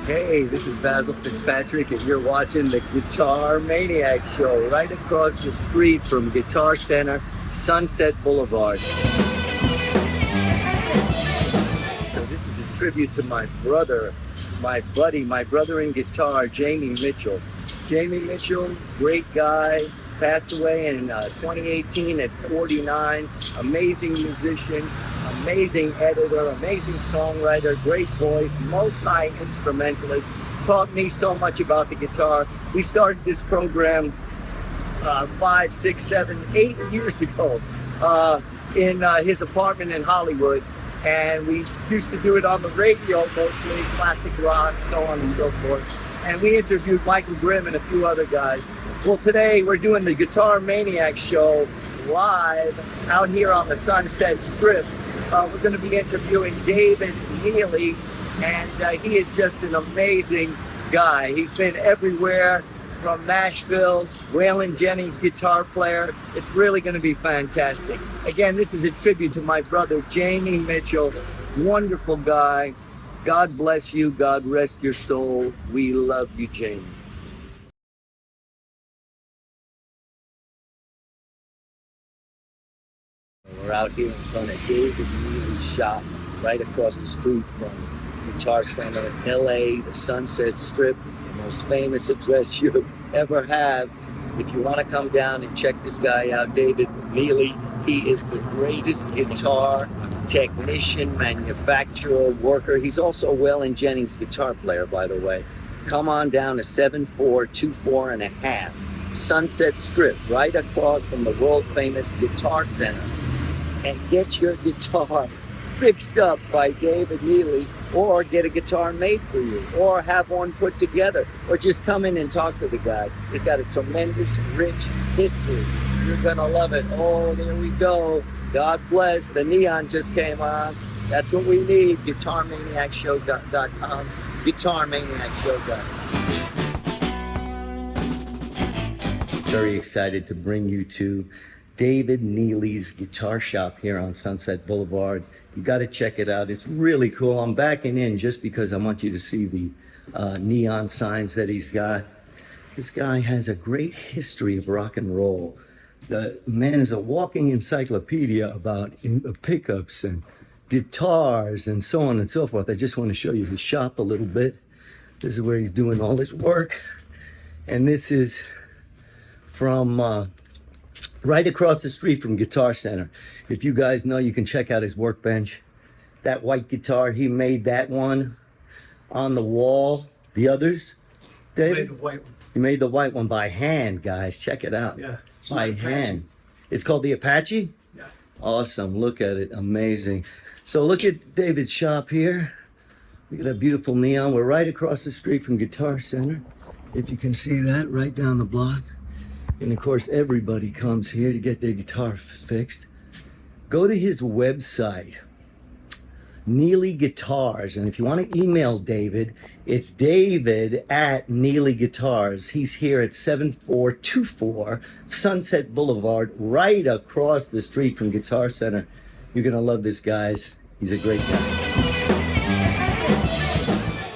Hey, this is Basil Fitzpatrick, and you're watching the Guitar Maniac Show right across the street from Guitar Center, Sunset Boulevard. So this is a tribute to my brother, my buddy, my brother in guitar, Jamie Mitchell. Jamie Mitchell, great guy, passed away in 2018 at 49. Amazing musician, amazing editor, amazing songwriter, great voice, multi-instrumentalist. Taught me so much about the guitar. We started this program 5, 6, 7, 8 years ago in his apartment in Hollywood. And we used to do it on the radio, mostly classic rock, so on and so forth. And we interviewed Michael Grimm and a few other guys. Well, today we're doing the Guitar Maniac Show live out here on the Sunset Strip. We're going to be interviewing David Neely, and he is just an amazing guy. He's been everywhere from Nashville, Waylon Jennings guitar player. It's really going to be fantastic. Again, this is a tribute to my brother, Jamie Mitchell. Wonderful guy. God bless you. God rest your soul. We love you, Jamie. We're out here in front of David Neely's shop, right across the street from Guitar Center, LA, the Sunset Strip, the most famous address you'll ever have. If you want to come down and check this guy out, David Neely, he is the greatest guitar technician, manufacturer, worker. He's also a Waylon Jennings guitar player, by the way. Come on down to 7424 and a half Sunset Strip, right across from the world famous Guitar Center, and get your guitar fixed up by David Neely, or get a guitar made for you, or have one put together, or just come in and talk to the guy. He's got a tremendous, rich history. You're gonna love it. Oh, there we go. God bless. The neon just came on. That's what we need. GuitarManiacShow.com. GuitarManiacShow.com. Very excited to bring you to David Neely's guitar shop here on Sunset Boulevard. You got to check it out. It's really cool. I'm backing in just because I want you to see the neon signs that he's got. This guy has a great history of rock and roll. The man is a walking encyclopedia about pickups and guitars and so on and so forth. I just want to show you his shop a little bit. This is where he's doing all his work. And this is from right across the street from Guitar Center. If you guys know, you can check out his workbench. That white guitar, he made that one on the wall. The others, David? He made the white one. He made the white one by hand, guys. Check it out. Yeah. By hand. It's called the Apache? Yeah. Awesome. Look at it. Amazing. So look at David's shop here. Look at that beautiful neon. We're right across the street from Guitar Center. If you can see that, right down the block. And of course, everybody comes here to get their guitar fixed. Go to his website, Neely Guitars. And if you want to email David, it's David at Neely Guitars. He's here at 7424 Sunset Boulevard, right across the street from Guitar Center. You're going to love this, guys. He's a great guy.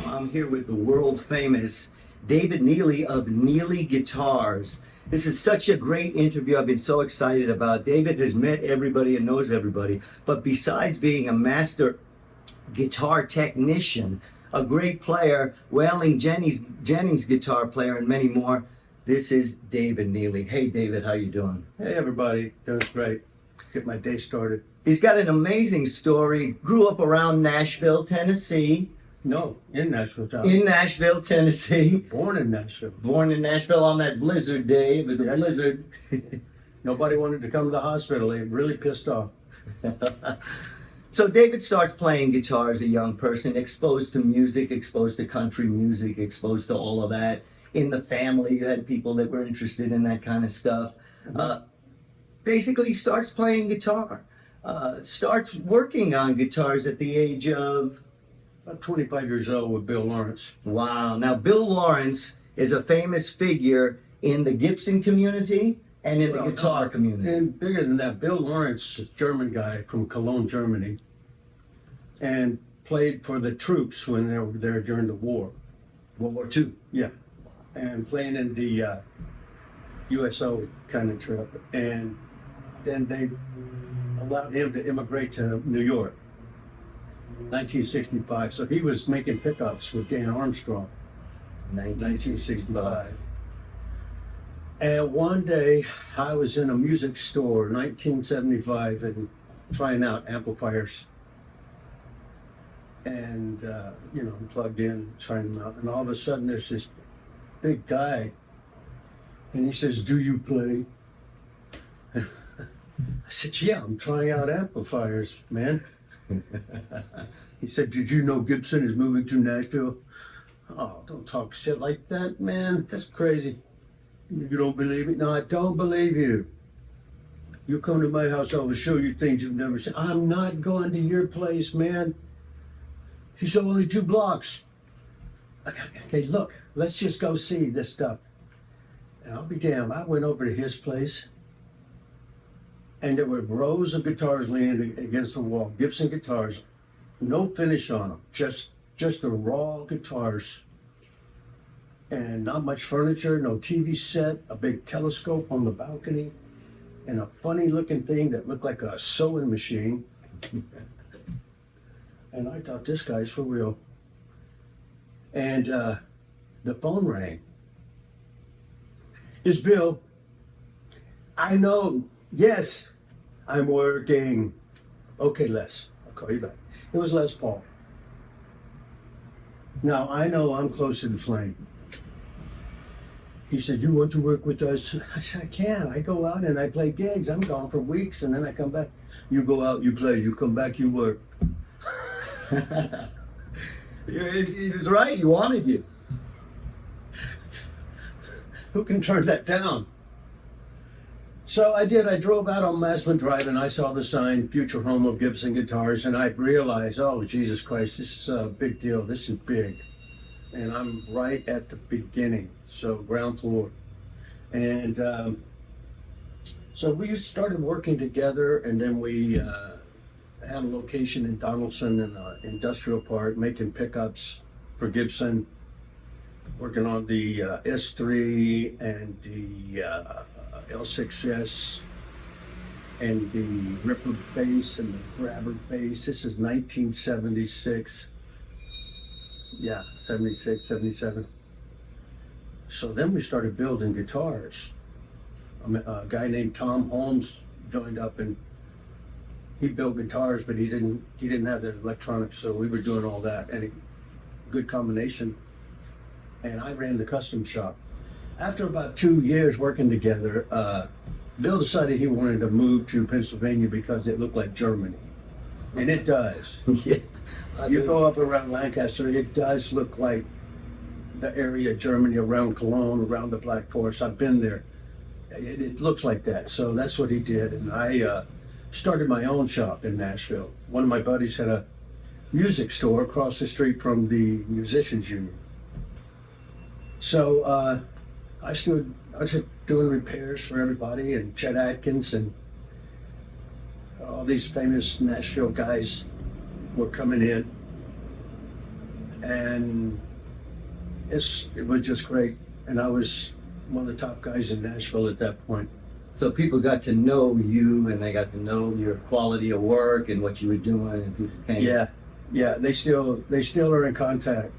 I'm here with the world famous David Neely of Neely Guitars. This is such a great interview. I've been so excited about. David has met everybody and knows everybody. But besides being a master guitar technician, a great player, Waylon Jennings guitar player, and many more, this is David Neely. Hey, David, how you doing? Hey, everybody. Doing great. Get my day started. He's got an amazing story. Grew up around Nashville, Tennessee. No, in Nashville, John. In Nashville, Tennessee. Born in Nashville. Born in Nashville on that blizzard day. It was a blizzard. Nobody wanted to come to the hospital. They were really pissed off. So David starts playing guitar as a young person, exposed to music, exposed to country music, exposed to all of that. In the family, you had people that were interested in that kind of stuff. Basically, he starts playing guitar. Starts working on guitars at the age of... About 25 years old with Bill Lawrence. Wow. Now, Bill Lawrence is a famous figure in the Gibson community and in the guitar community. And bigger than that, Bill Lawrence is a German guy from Cologne, Germany, and played for the troops when they were there during the war. World War II, yeah. And playing in the USO kind of trip. And then they allowed him to immigrate to New York, 1965. So he was making pickups with Dan Armstrong, 1965. And one day I was in a music store, 1975, and trying out amplifiers. And, plugged in, trying them out. And all of a sudden there's this big guy, and he says, "Do you play?" I said, "Yeah, I'm trying out amplifiers, man." He said, "Did you know Gibson is moving to Nashville?" "Oh, don't talk shit like that, man. That's crazy. You don't believe me?" "No, I don't believe you. You come to my house, I will show you things you've never seen." "I'm not going to your place, man. He's only 2 blocks. Okay, look, let's just go see this stuff." And I'll be damned, I went over to his place, and there were rows of guitars leaning against the wall, Gibson guitars, no finish on them, just the raw guitars, and not much furniture, no TV set, a big telescope on the balcony, and a funny looking thing that looked like a sewing machine. And I thought, this guy's for real. And the phone rang. "It's Bill." "I know. Yes, I'm working." "Okay, Les, I'll call you back." It was Les Paul. Now, I know I'm close to the flame. He said, "You want to work with us?" I said, "I can. I go out and I play gigs. I'm gone for weeks and then I come back." "You go out, you play, you come back, you work." He was right. He wanted you. Who can turn that down? So I did. I drove out on Maslin Drive and I saw the sign, "Future Home of Gibson Guitars," and I realized, oh, Jesus Christ, this is a big deal. This is big. And I'm right at the beginning, so ground floor. And so we started working together, and then we had a location in Donaldson in an industrial park, making pickups for Gibson, working on the S3 and the L6S and the Ripper bass and the Grabber bass. This is 1976. Yeah, 76, 77. So then we started building guitars. A guy named Tom Holmes joined up, and he built guitars, but he didn't have the electronics, so we were doing all that, and a good combination. And I ran the custom shop. After about 2 years working together, Bill decided he wanted to move to Pennsylvania because it looked like Germany, and it does. Yeah. You go up around Lancaster, it does look like the area of Germany, around Cologne, around the Black Forest. I've been there. It looks like that. So that's what he did. And I started my own shop in Nashville. One of my buddies had a music store across the street from the Musicians Union. So I was doing repairs for everybody, and Chet Atkins and all these famous Nashville guys were coming in, and it was just great. And I was one of the top guys in Nashville at that point. So people got to know you, and they got to know your quality of work and what you were doing, and people came. Yeah, they still are in contact.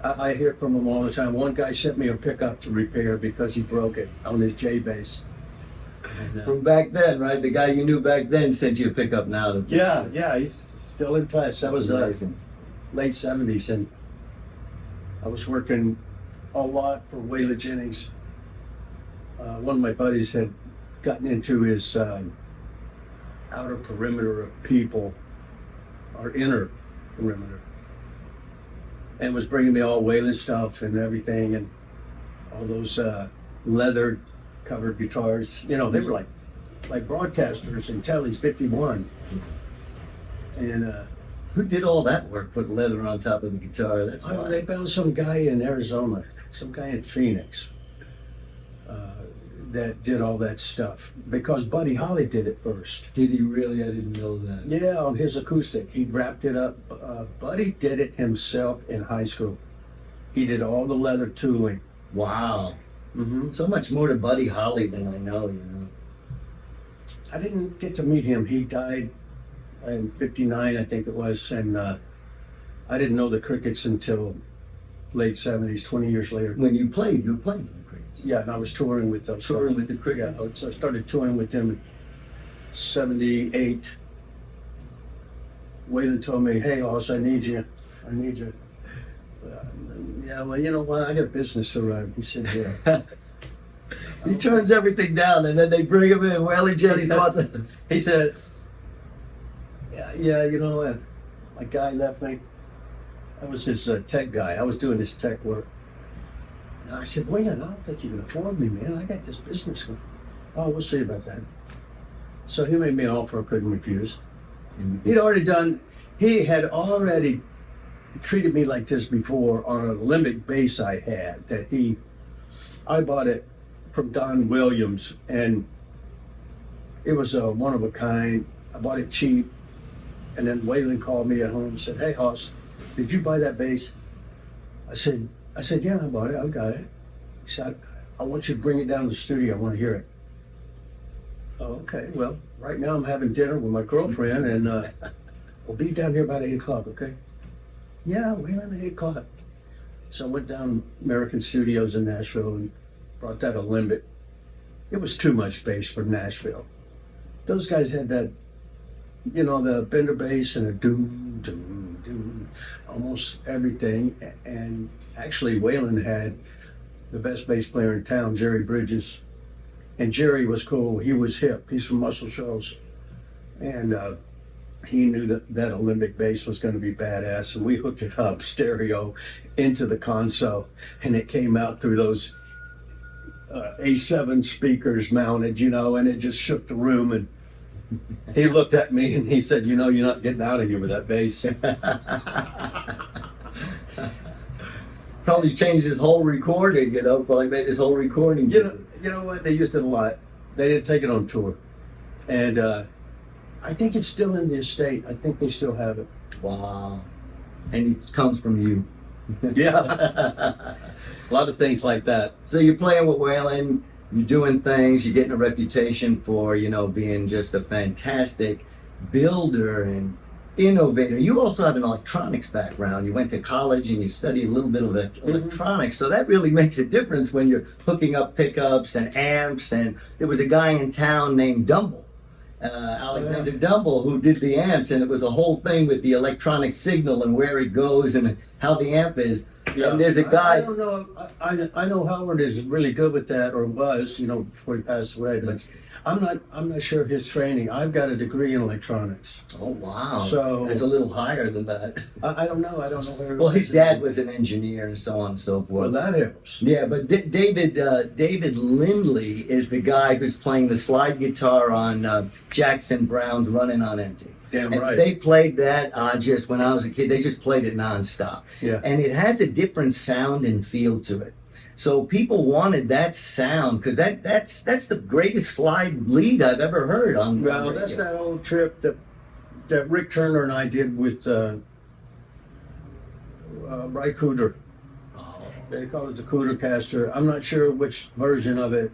I hear from them all the time. One guy sent me a pickup to repair because he broke it on his J bass. And, From back then, right? The guy you knew back then sent you a pickup now. yeah, he's still in touch. That was amazing. Late 70s, and I was working a lot for Waylon Jennings. One of my buddies had gotten into his outer perimeter of people, or inner perimeter, and was bringing me all Waylon stuff and everything, and all those leather covered guitars. You know, they were like broadcasters in Telly's 51. And Who did all that work? Put leather on top of the guitar. That's why. they found some guy in Arizona, some guy in Phoenix, that did all that stuff, because Buddy Holly did it first. Did he really? I didn't know that. Yeah, on his acoustic, he wrapped it up. Buddy did it himself in high school. He did all the leather tooling. Wow. Mm-hmm. So much more to Buddy Holly than I know, you know. I didn't get to meet him. He died in '59, I think it was, and I didn't know the Crickets until late '70s, 20 years later. When you were playing with the Crickets. Yeah, and I was touring with them. Touring with the Yeah, Crickets. so I started touring with them in '78. Waylon told me, "Hey, Hoss, I need you. I need you." Yeah, well, you know what? I got business to run. He said, "Yeah." He turns everything down, and then they bring him in. Waylon Jennings wants it. He said, "Yeah, you know, my guy left me. I was his tech guy. I was doing his tech work." And I said, "Wait, I don't think you can afford me, man. I got this business going." "Oh, we'll see about that." So he made me an offer I couldn't refuse. He had already treated me like this before on a limbic bass I had I bought it from Don Williams, and it was a one of a kind. I bought it cheap, and then Waylon called me at home and said, "Hey, Hoss, did you buy that bass?" I said, "Yeah, I bought it. I got it." He said, "I want you to bring it down to the studio. I want to hear it." "Oh, okay. Well, right now I'm having dinner with my girlfriend, and we'll be down here about 8 o'clock, okay?" "Yeah, Waylon, 8 o'clock." So I went down American Studios in Nashville and brought that Alembic. It was too much bass for Nashville. Those guys had that, you know, the Bender bass and a doom, doom, doom, almost everything. And actually, Waylon had the best bass player in town, Jerry Bridges. And Jerry was cool. He was hip. He's from Muscle Shoals. And he knew that Alembic bass was going to be badass. And we hooked it up stereo into the console. And it came out through those A7 speakers mounted, you know, and it just shook the room. And he looked at me and he said, "You know, you're not getting out of here with that bass." Probably changed his whole recording, you know, probably made his whole recording. You know what? They used it a lot. They didn't take it on tour. And I think it's still in the estate. I think they still have it. Wow. And it comes from you. Yeah. A lot of things like that. So you're playing with Waylon, you're doing things, you're getting a reputation for, you know, being just a fantastic builder and innovator. You also have an electronics background. You went to college and you studied a little bit of electronics. So that really makes a difference when you're hooking up pickups and amps. And there was a guy in town named Dumble, Alexander Dumble, who did the amps, and it was a whole thing with the electronic signal and where it goes and how the amp is. Yeah. And there's a guy. I don't know. I know Howard is really good with that, or was, you know, before he passed away. But I'm not sure of his training. I've got a degree in electronics. Oh wow! So it's a little higher than that. I don't know. I don't know where. Well, his dad was an engineer and so on and so Well, forth. that helps. Yeah, but David Lindley is the guy who's playing the slide guitar on Jackson Brown's "Running on Empty." Damn And right. they played that just when I was a kid. They just played it nonstop. Yeah. And it has a different sound and feel to it. So people wanted that sound because that's the greatest slide lead I've ever heard on. Well, on that's radio. that old trip that Rick Turner and I did with Ry Cooder. Oh. They call it the Cooder Caster. I'm not sure which version of it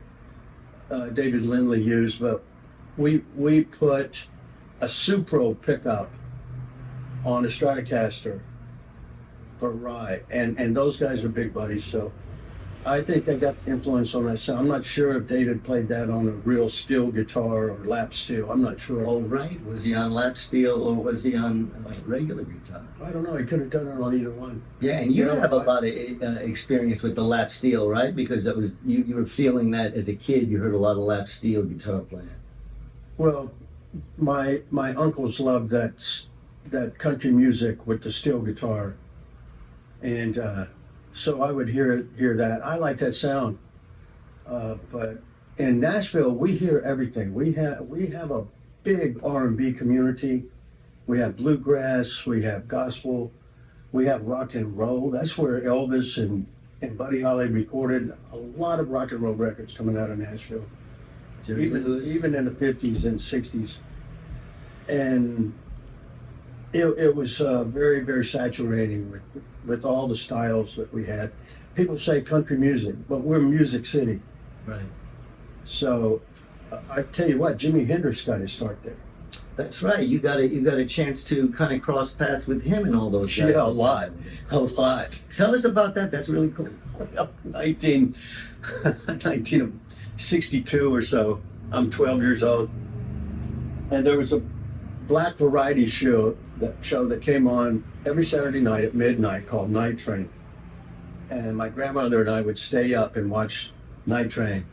David Lindley used, but we put a Supro pickup on a Stratocaster for Ry, and those guys are big buddies, so I think they got influence on that sound. I'm not sure if David played that on a real steel guitar or lap steel. I'm not sure. Oh, right. Was he on lap steel or was he on regular guitar? I don't know. He could have done it on either one. Yeah, and you You know, have a lot of experience with the lap steel, right? Because that was you were feeling that as a kid. You heard a lot of lap steel guitar playing. Well, my uncles loved that country music with the steel guitar, and so I would hear that. I like that sound, but in Nashville we hear everything. We have a big R&B community. We have bluegrass. We have gospel. We have rock and roll. That's where Elvis and Buddy Holly recorded a lot of rock and roll records coming out of Nashville. Even in the 50s and 60s. And it was very, very saturating with all the styles that we had. People say country music, but we're Music City. Right. So I tell you what, Jimi Hendrix got his start there. That's right. You got a chance to kind of cross paths with him and all those guys. Yeah, a lot. Tell us about that. That's really cool. 1962 or so. I'm 12 years old, and there was a black variety show that came on every Saturday night at midnight called Night Train. And my grandmother and I would stay up and watch Night Train,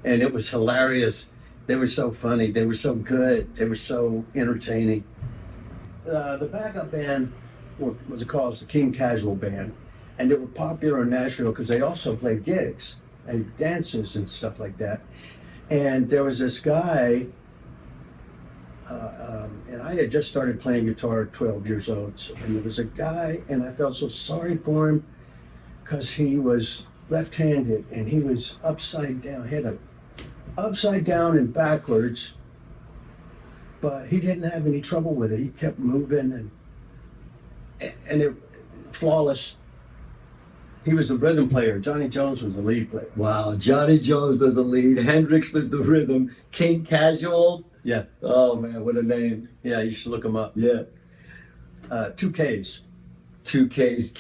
and it was hilarious. They were so funny. They were so good. They were so entertaining. The backup band was called the King Casual Band, and they were popular in Nashville because they also played gigs and dances and stuff like that. And there was this guy, and I had just started playing guitar at 12 years old. And there was a guy, and I felt so sorry for him because he was left-handed and he was upside down, upside down and backwards, but he didn't have any trouble with it. He kept moving and it flawless. He was the rhythm player. Johnny Jones was the lead player. Wow, Johnny Jones was the lead. Hendrix was the rhythm. King Casuals. Yeah. Oh man, what a name. Yeah, you should look him up. Yeah. 2Ks. 2Ks.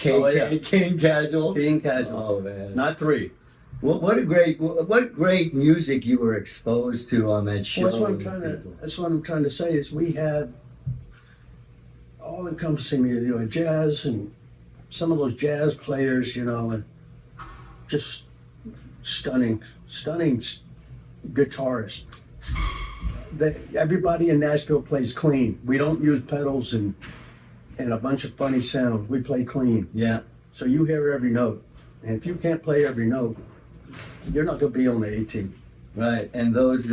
King Casual. King Casual. Oh man. Not 3. What great music you were exposed to on that show. Well, that's what I'm trying to say is we had all-encompassing music, jazz and some of those jazz players, and just stunning guitarists. Everybody in Nashville plays clean. We don't use pedals and a bunch of funny sounds. We play clean. Yeah. So you hear every note. And if you can't play every note, you're not going to be on the 18. Right. And those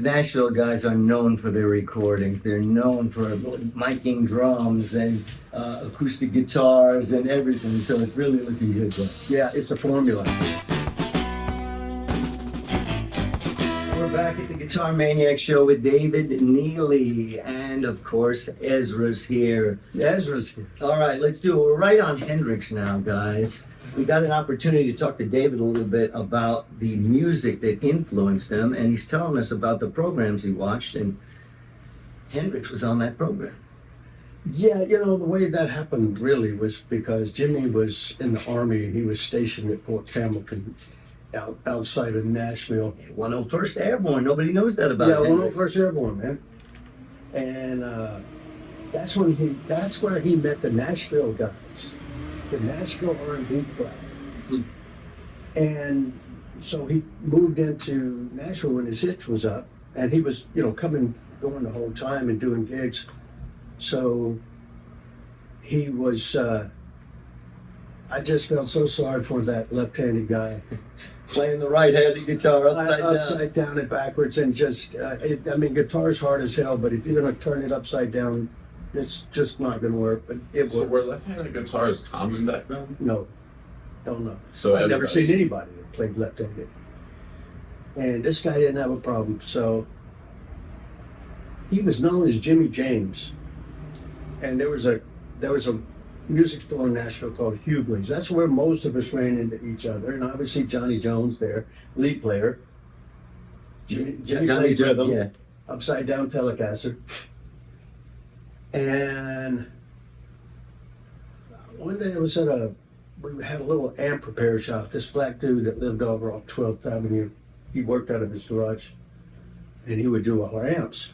Nashville guys are known for their recordings. They're known for miking drums and acoustic guitars and everything. So it's really looking good there. Yeah, it's a formula. We're back at the Guitar Maniac Show with David Neely, and of course Ezra's here. All right, let's do it. We're right on Hendrix now, guys. We got an opportunity to talk to David a little bit about the music that influenced him, and he's telling us about the programs he watched, and Hendrix was on that program. Yeah, the way that happened really was because Jimmy was in the Army. He was stationed at Fort Hamilton outside of Nashville. 101st Airborne. Nobody knows that about Yeah, Hendrix. 101st Airborne, man. And that's where he met the Nashville guys, the Nashville R&B crowd. And so he moved into Nashville when his hitch was up, and he was, going the whole time and doing gigs. So he was, I just felt so sorry for that left-handed guy. Playing the right-handed guitar upside down and backwards, and just, guitar's hard as hell, but if you're going to turn it upside down, it's just not going to work. But it So worked. were left-handed guitars common back then? No, don't know. So I've never seen anybody that played left-handed. And this guy didn't have a problem, so he was known as Jimmy James. And there was a music store in Nashville called Hughley's. That's where most of us ran into each other. And obviously Johnny Jones there, lead player. Jimmy played rhythm, yeah. upside down Telecaster. And one day we had a little amp repair shop. This black dude that lived over off 12th Avenue, he worked out of his garage, and he would do all our amps.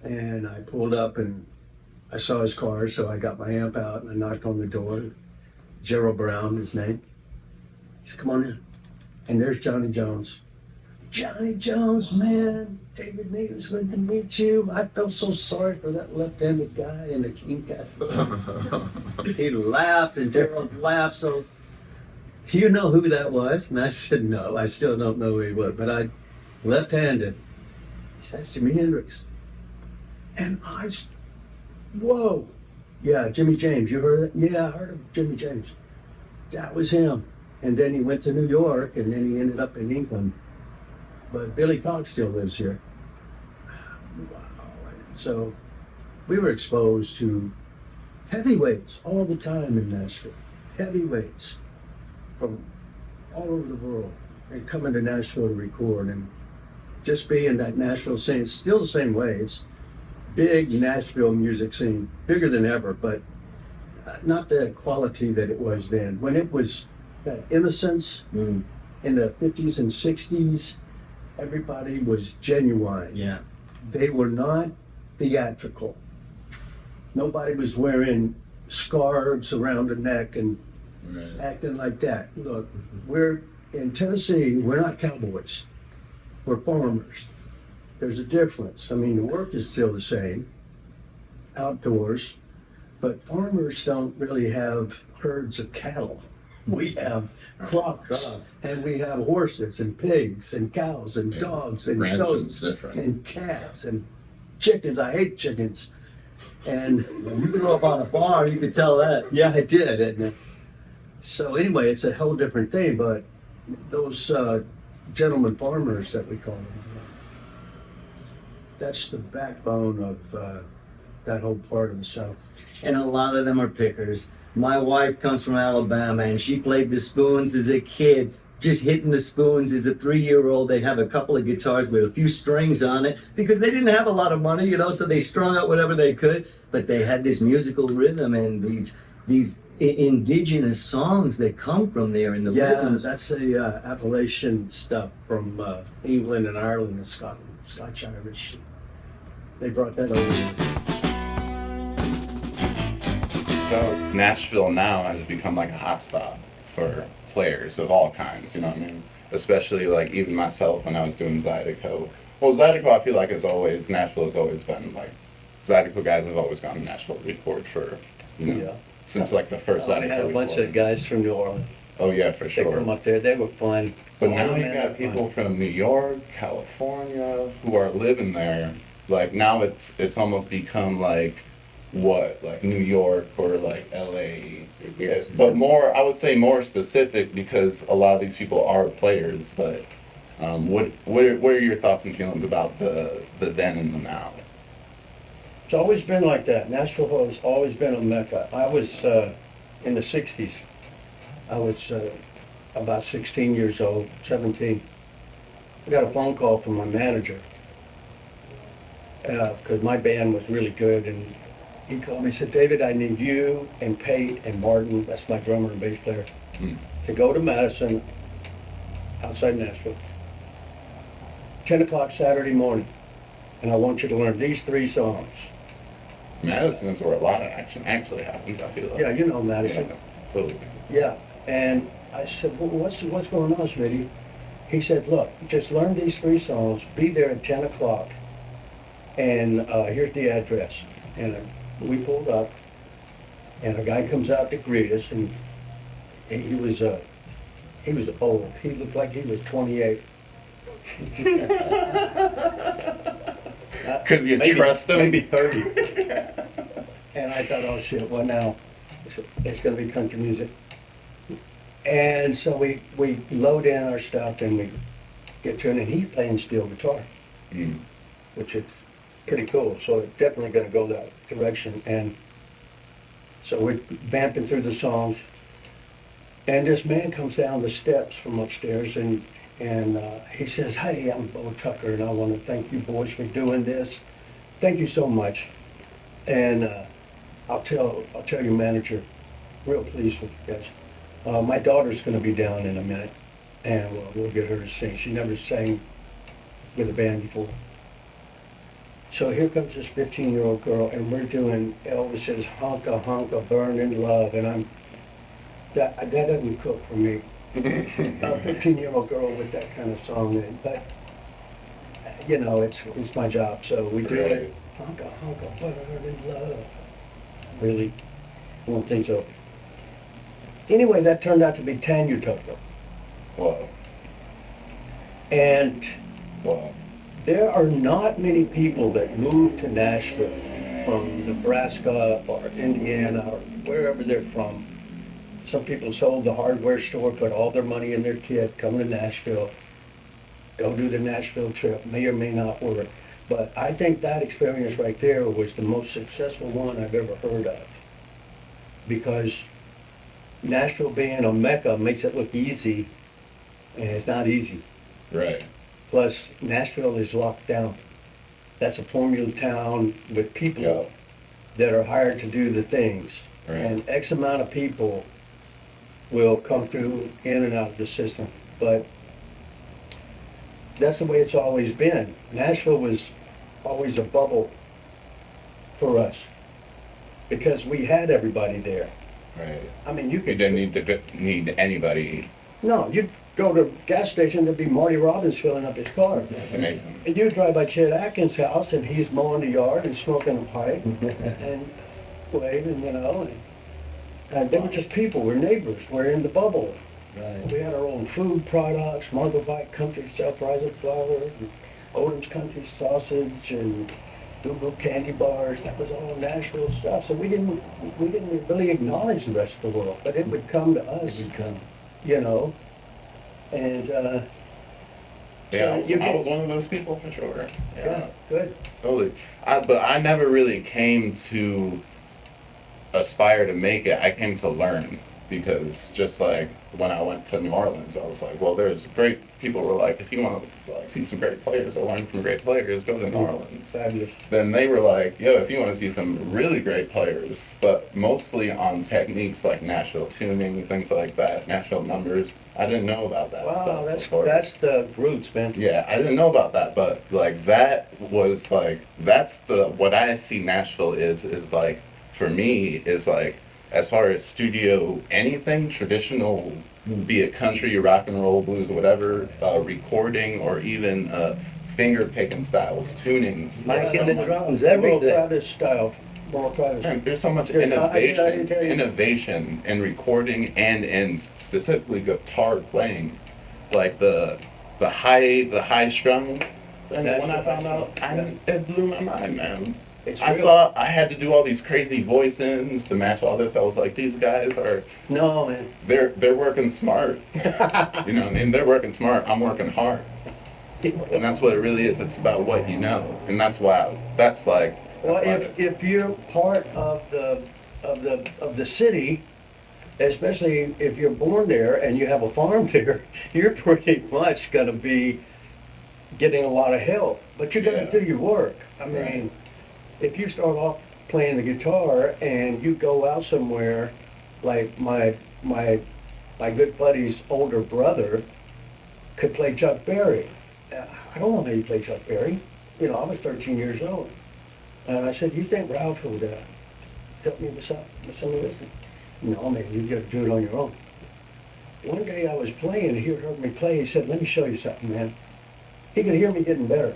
And I pulled up and I saw his car, so I got my amp out and I knocked on the door. Gerald Brown, his name. He said, "Come on in." And there's Johnny Jones. "Johnny Jones, man, David Neely, it's good to meet you. I felt so sorry for that left-handed guy in the King Cat." He laughed and Gerald laughed. So, "Do you know who that was?" And I said, "No, I still don't know who he was, but I left-handed." He said, "That's Jimi Hendrix." And whoa. Yeah, Jimmy James, you heard it? Yeah, I heard of Jimmy James. That was him. And then he went to New York, and then he ended up in England. But Billy Cox still lives here. Wow. So we were exposed to heavyweights all the time in Nashville. Heavyweights from all over the world. They come into Nashville to record, and just being that Nashville scene, it's still the same way. It's big Nashville music scene, bigger than ever, but not the quality that it was then. When it was that innocence in the 50s and 60s, everybody was genuine. Yeah. They were not theatrical. Nobody was wearing scarves around the neck and acting like that. Look, we're in Tennessee, we're not cowboys. We're farmers. There's a difference. I mean, the work is still the same, outdoors, but farmers don't really have herds of cattle. We have crops, and we have horses and pigs and cows and dogs and goats and cats and chickens. I hate chickens. And You grew up on a farm, you could tell that. yeah, I did. And so anyway, it's a whole different thing, but those gentlemen farmers that we call them, that's the backbone of that whole part of the South. And a lot of them are pickers. My wife comes from Alabama, and she played the spoons as a kid, just hitting the spoons as a 3-year-old. They'd have a couple of guitars with a few strings on it because they didn't have a lot of money, you know, so they strung out whatever they could. But they had this musical rhythm and these indigenous songs that come from there in the rhythms. That's the Appalachian stuff from England and Ireland and Scotland, Scotch Irish. They brought that over. So Nashville now has become like a hotspot for players of all kinds, you know what I mean? Especially like even myself when I was doing Zydeco. Well, Zydeco, I feel like Nashville has always been like, Zydeco guys have always gone to Nashville to record for, you know, since like the first Zydeco. We had a bunch of guys from New Orleans. Oh yeah, for They sure. come up there, they were fun. But Oh, now you man, got they're people fun. from New York, California, who are living there. Like now it's almost become like like New York or like LA. Yes, but more, I would say more specific because a lot of these people are players. But what are your thoughts and feelings about the then and the now? It's always been like that. Nashville has always been a mecca. I was in the 60s. I was about 16 years old, 17. I got a phone call from my manager because my band was really good, and he called me and said, David, I need you and Pate and Martin, that's my drummer and bass player, to go to Madison, outside Nashville, 10 o'clock Saturday morning, and I want you to learn these 3 songs. Madison is where a lot of action actually happens, I feel like. Yeah, you know Madison. Yeah, totally. Yeah, and I said, well, what's going on, Smitty? He said, look, just learn these 3 songs, be there at 10 o'clock, and here's the address. And we pulled up, and a guy comes out to greet us, and he was old. He looked like he was 28. Could you trust them? Maybe 30. And I thought, oh shit, what now? It's going to be country music. And so we load in our stuff and we get to it, and he's playing steel guitar, which is pretty cool. So it's definitely going to go that direction. And so we're vamping through the songs, and this man comes down the steps from upstairs, and he says, hey, I'm Bo Tucker, and I want to thank you boys for doing this. Thank you so much. And I'll tell your manager, real pleased with you guys. My daughter's going to be down in a minute, and we'll get her to sing. She never sang with a band before. So here comes this 15-year-old girl, and we're doing Elvis's Honka Honka Burnin' Love, and that doesn't cook for me. A 15-year-old girl with that kind of song in it, but you know, it's my job, so we do it. Honka Honka Burnin' Love. Really won't think so. Anyway, that turned out to be Tanya Tucker. Whoa. And Whoa. there are not many people that move to Nashville from Nebraska or Indiana or wherever they're from. Some people sold the hardware store, put all their money in their kit, come to Nashville, go do the Nashville trip, may or may not work. But I think that experience right there was the most successful one I've ever heard of. Because Nashville being a mecca makes it look easy, and it's not easy. Right. Plus, Nashville is locked down. That's a formula town with people Yeah. that are hired to do the things. Right. And X amount of people will come through in and out of the system. But that's the way it's always been. Nashville was always a bubble for us because we had everybody there. Right. I mean, you You could. didn't need anybody. No, you'd go to a gas station, there'd be Marty Robbins filling up his car. It's amazing. And you'd drive by Chet Atkins' house and he's mowing the yard and smoking a pipe and waving, you know. And they were just people, we're neighbors, we're in the bubble. Right. We had our own food products, Marble Bite Country Self-Rising Flour, and Odom's Country Sausage, and Google Candy Bars. That was all Nashville stuff. So we didn't really acknowledge the rest of the world, but it would come to us, It would come. you know. And Yeah, you I was get, one of those people for sure. yeah, good. Totally. But I never really came to aspire to make it. I came to learn because just like when I went to New Orleans, I was like, well, there's great people were like, if you want to like see some great players or learn from great players, go to New Orleans. Fabulous. Then they were like, yo, if you want to see some really great players, but mostly on techniques like Nashville tuning, things like that, Nashville numbers. I didn't know about that Wow, stuff that's before. the roots, man. Yeah, I didn't know about that, but like that was like that's the what I see Nashville is like for me is like as far as studio anything traditional, be it country, rock and roll, blues, whatever, recording or even finger picking styles, tunings. Mike and the drums, World everything. Travis style. World Travis. Man, there's so much Dude, I didn't tell you. innovation in recording and in specifically guitar playing, like the high strung. And when I found out, it blew my mind, man. It's I real. thought I had to do all these crazy voice-ins to match all this. I was like, these guys are No, man. they're working smart. You know what I mean? They're working smart. I'm working hard, and that's what it really is. It's about what you know, and that's why that's like. Well, that's why- if you're part of the city, especially if you're born there and you have a farm there, you're pretty much gonna be getting a lot of help. But you're gonna Yeah. do your work. I mean, Right. if you start off playing the guitar and you go out somewhere, like my good buddy's older brother could play Chuck Berry. I don't know how you play Chuck Berry. You know, I was 13 years old. And I said, you think Ralph would help me with some of this? No, man, you gotta do it on your own. One day I was playing, he heard me play, he said, let me show you something, man. He could hear me getting better.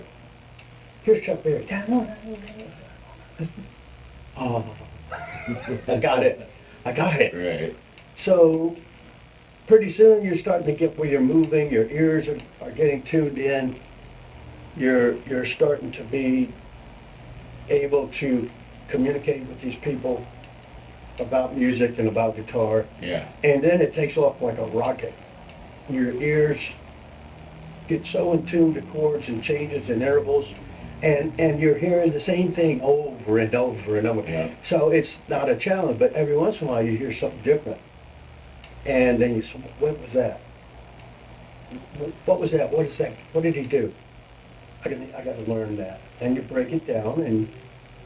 Here's Chuck Berry. Oh, I got it. Right. So pretty soon you're starting to get where you're moving, your ears are getting tuned in. You're starting to be able to communicate with these people about music and about guitar. Yeah. And then it takes off like a rocket. Your ears get so in tune to chords and changes and intervals, and you're hearing the same thing over and over and over. Yeah. So it's not a challenge, but every once in a while you hear something different. And then you say, what was that? What was that? What is that? What did he do? I got to learn that. And you break it down, and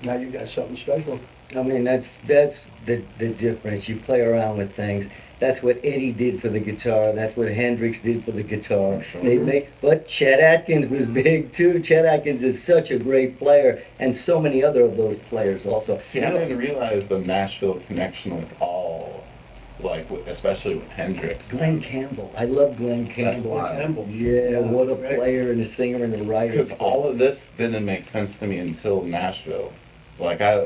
now you got something special. I mean, that's the difference. You play around with things. That's what Eddie did for the guitar. That's what Hendrix did for the guitar. Sure. But Chet Atkins was big too. Chet Atkins is such a great player, and so many other of those players also. See, I didn't realize the Nashville connection with all, like, especially with Hendrix. Glenn Campbell. I love Glenn Campbell. wild. Campbell. Yeah, what a Right. player and a singer and a writer. Because all of this didn't make sense to me until Nashville. Like I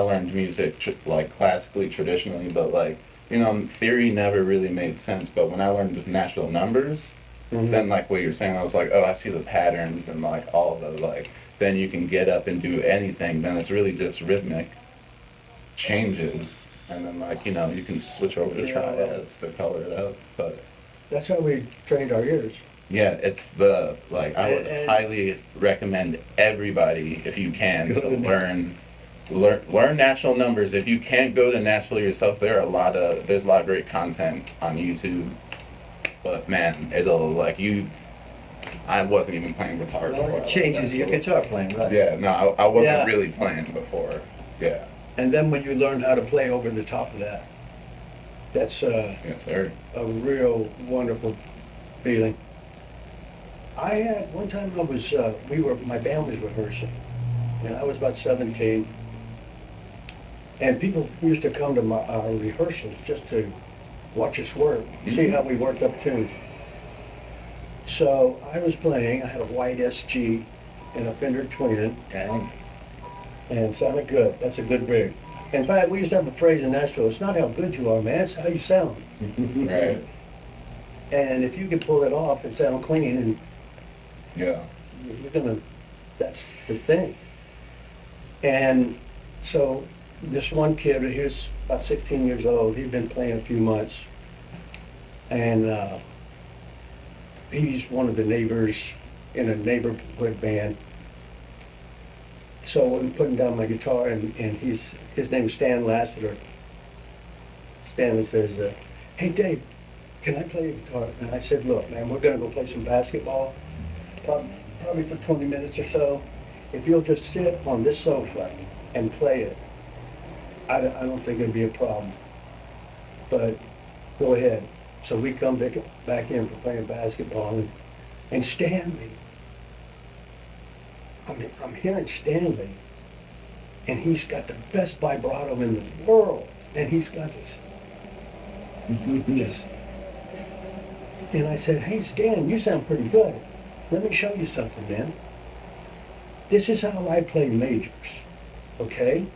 learned music like classically, traditionally, but like theory never really made sense. But when I learned Nashville numbers, then like what you're saying, I was like, oh, I see the patterns and like all the like. Then you can get up and do anything. Then it's really just rhythmic changes, and then like you can switch over to Yeah. triads to color it up. But That's how we trained our ears. Yeah, it's the like I would And- highly recommend everybody if you can Go to to learn natural numbers. If you can't go to natural yourself, there's a lot of great content on YouTube. But man, it'll like you. I wasn't even playing guitar before. Well, it changes your guitar playing, right? Yeah, no, I wasn't Yeah. really playing before. Yeah, And then when you learn how to play over the top of that, that's yes, sir. a real wonderful feeling. I had one time my band was rehearsing, and I was about 17, and people used to come to our rehearsals just to watch us work, see how we worked up tunes. So I was playing. I had a white SG and a Fender Twin, Dang. and sounded good. That's a good rig. In fact, we used to have a phrase in Nashville: "It's not how good you are, man; it's how you sound." Right. And if you can pull it off and sound clean, and Yeah. you're gonna, that's the thing. And so this one kid, he was about 16 years old, he'd been playing a few months. And he's one of the neighbors in a neighborhood band. So I'm putting down my guitar, and his name is Stan Lassiter. Stan says, "Hey Dave, can I play your guitar?" And I said, "Look, man, we're gonna go play some basketball, probably for 20 minutes or so. If you'll just sit on this sofa and play it, I don't think it'd be a problem. But go ahead." So we come back in for playing basketball, and Stanley, I'm hearing Stanley, and he's got the best vibrato in the world, and he's got this, just, and I said, "Hey Stan, you sound pretty good. Let me show you something, man. This is how I play majors, okay?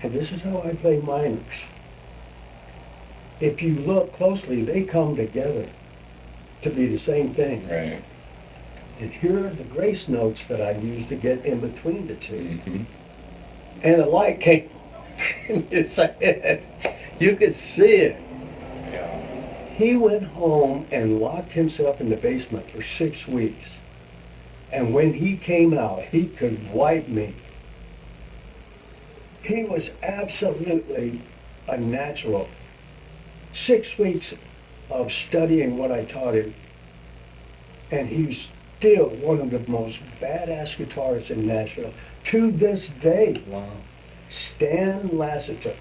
And this is how I play minors. If you look closely, they come together to be the same thing. Right. And here are the grace notes that I use to get in between the two." Hmm. And a light came in his head. You could see it. Yeah. He went home and locked himself in the basement for 6 weeks. And when he came out, he could wipe me. He was absolutely a natural. 6 weeks of studying what I taught him, and he's still one of the most badass guitarists in Nashville to this day. Wow. Stan Lassiter.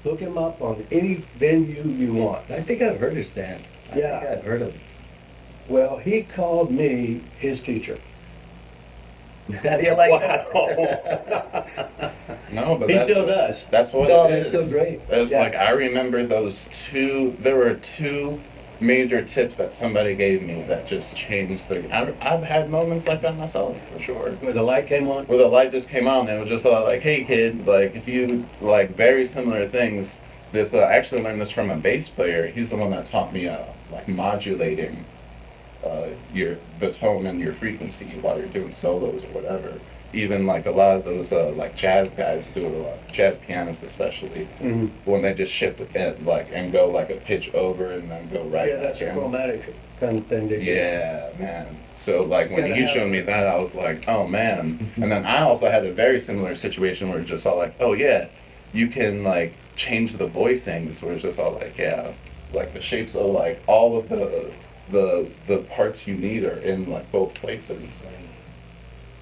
Look him up on any venue you want. I think I've heard of Stan. I Yeah. think I've heard of him. Well, he called me his teacher. How do you like No, but He that's still does. That's what Oh, it that's is. so great. It's Yeah. like I remember those two. There were two major tips that somebody gave me that just changed the. I've had moments like that myself for sure. Where the light came on. Where the light just came on and it was just like, "Hey kid, like if you like very similar things." This I actually learned this from a bass player. He's the one that taught me like modulating the tone and your frequency while you're doing solos or whatever. Even like a lot of those like jazz guys do it a lot, jazz pianists especially, Mhm. when they just shift it like and go like a pitch over and then go right Yeah, back that's a in. chromatic kind of thing. They do. Yeah, man. So like when Gotta he have showed it. me that, I was like, oh man. And then I also had a very similar situation where it's just all like, oh yeah, you can like change the voicings where it's just all like, yeah, like the shapes of like all of the parts you need are in like both places.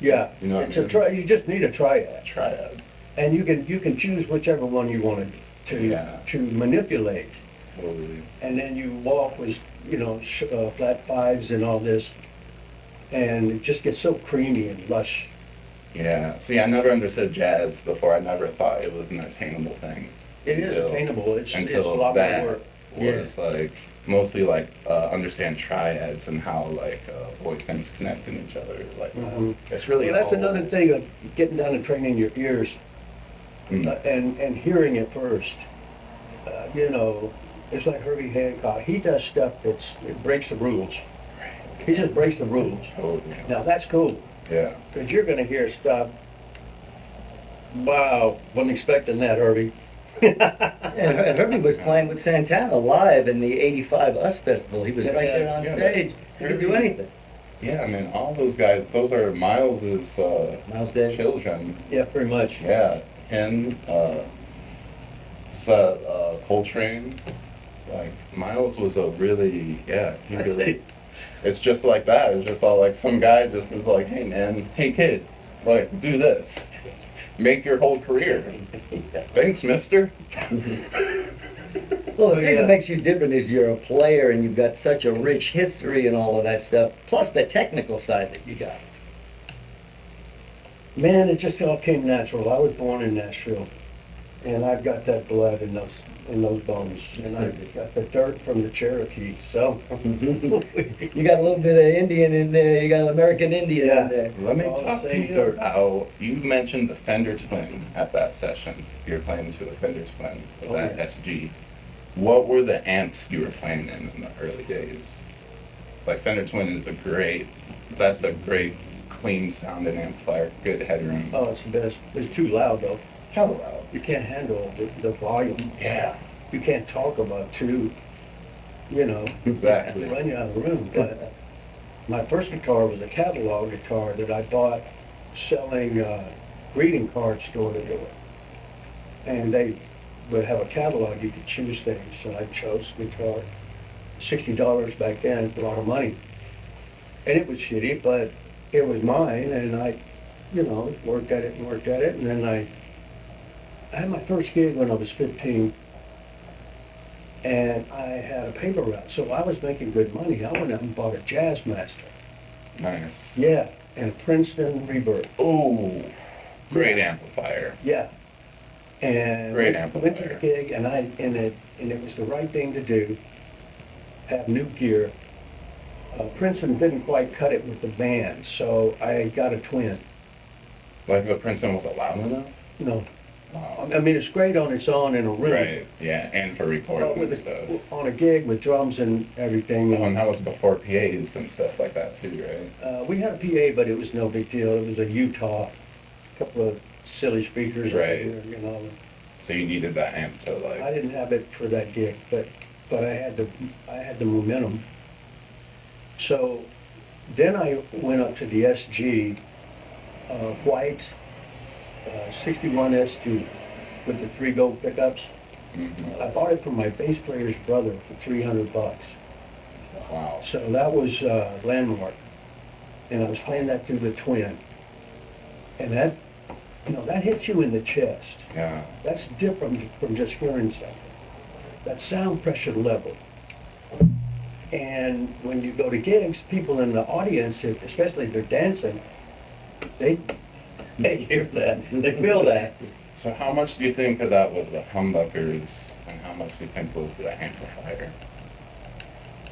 Yeah, You know what it's I a mean? try. You just need a triad, Triad. and you can choose whichever one you want Yeah. to manipulate, Totally. and then you walk with flat fives and all this, and it just gets so creamy and lush. Yeah. See, I never understood jazz before. I never thought it was an attainable thing. It is Until- attainable. It's a Until lot that more work. was like mostly like understand triads and how like voicings connect in each other. Like Mhm. it's really Well, that's all- another thing of getting down and training your ears Mm. and hearing it first. It's like Herbie Hancock. He does stuff it breaks the rules. He just breaks the rules. Totally. Now that's cool Yeah. because you're going to hear stuff. Wow, wasn't expecting that, Herbie. And Herbie was playing with Santana live in the '85 US Festival. He was right there on Yeah, stage. He could do Herbie- anything. Yeah, I mean, all those guys, those are Miles's Miles Davis. children. Yeah, pretty much. Yeah, him, Coltrane. Like, Miles was a really, yeah, he I'd really, say- it's just like that. It's just all like some guy just is like, hey man, hey kid, like, do this. Make your whole career. Thanks, mister. Well, the thing Yeah. that makes you different is you're a player and you've got such a rich history and all of that stuff, plus the technical side that you got. Man, it just all came natural. I was born in Nashville, and I've got that blood in those bones, and I've got the dirt from the Cherokee. So You got a little bit of Indian in there, you got American Indian Yeah. in there. Let me It's all the talk to same you dirt. about, you mentioned the Fender Twin at that session. You were playing to a Fender Twin with Oh, that yeah. SG. What were the amps you were playing in the early days? Like Fender Twin is that's a great clean sounding amplifier, good headroom. oh, it's the best. It's too loud though. How loud? You can't handle the volume. Yeah, You can't talk about two. You know, exactly. run you out of the room. But my first guitar was a catalog guitar that I bought selling greeting cards door to door. And they would have a catalog, you could choose things, and I chose guitar. $60 back then, a lot of money. And it was shitty, but it was mine, and I, worked at it, and then I had my first gig when I was 15, and I had a paper route, so I was making good money. I went out and bought a Jazz Master. Nice. Yeah, and a Princeton Reverb. Oh, great amplifier. Yeah. And Great went to the amplifier. gig, and it was the right thing to do. Have new gear. Princeton didn't quite cut it with the band, so I got a twin. Like the Princeton was loud enough? No, Wow. I mean it's great on its own in a room. Right, yeah, and for But recording with and stuff. on a gig with drums and everything. Oh, and that was before PAs and stuff like that too, right? We had a PA, but it was no big deal. It was a Utah, couple of silly speakers over Right. there, So you needed that amp to I like, didn't have it for that gig, but I had the momentum. So then I went up to the SG, white, 61 SG with the 3 gold pickups. I bought it from my bass player's brother for $300. wow. So that was landmark, and I was playing that through the twin, and that hits you in the chest. Yeah, That's different from just hearing something. That sound pressure level. And when you go to gigs, people in the audience, especially if they're dancing, they hear that, they feel that. so how much do you think of that was the humbuckers and how much do you think was the amplifier?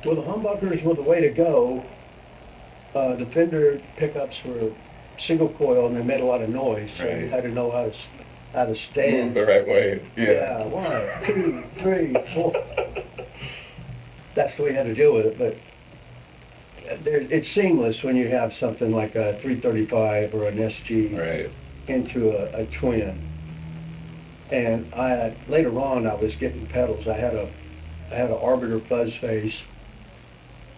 Well, the humbuckers were the way to go. The Fender pickups were single coil and they made a lot of noise, so you Right. had to know how to Move stand. the right way, yeah. Yeah, 1, 2, 3, 4. That's the way you had to deal with it, but it's seamless when you have something like a 335 or an SG Right, into a twin. And later on, I was getting pedals. I had an Arbiter fuzz face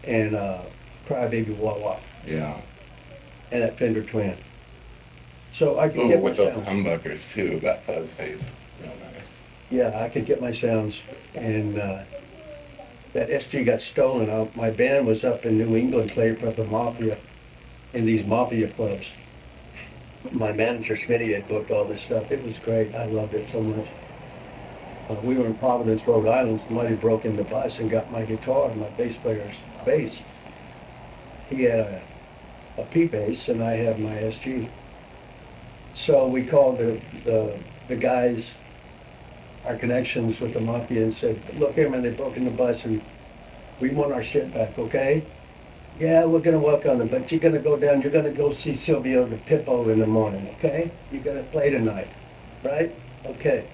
and a Crybaby Wah-Wah yeah. and that Fender twin. So I could Ooh, get my with those sounds. humbuckers too, that fuzz face, real nice. Yeah, I could get my sounds. And that SG got stolen. My band was up in New England playing for the Mafia in these Mafia clubs. My manager Smitty had booked all this stuff. It was great. I loved it so much. We were in Providence, Rhode Island. Somebody broke in the bus and got my guitar and my bass player's bass. He had a P bass and I had my SG. So we called the guys, our connections with the Mafia, and said, look here man, they broke in the bus and we want our shit back, okay? Yeah, we're gonna work on it, but you're gonna go down, you're gonna go see Silvio the Pippo in the morning, okay? You're gonna play tonight, right? Okay.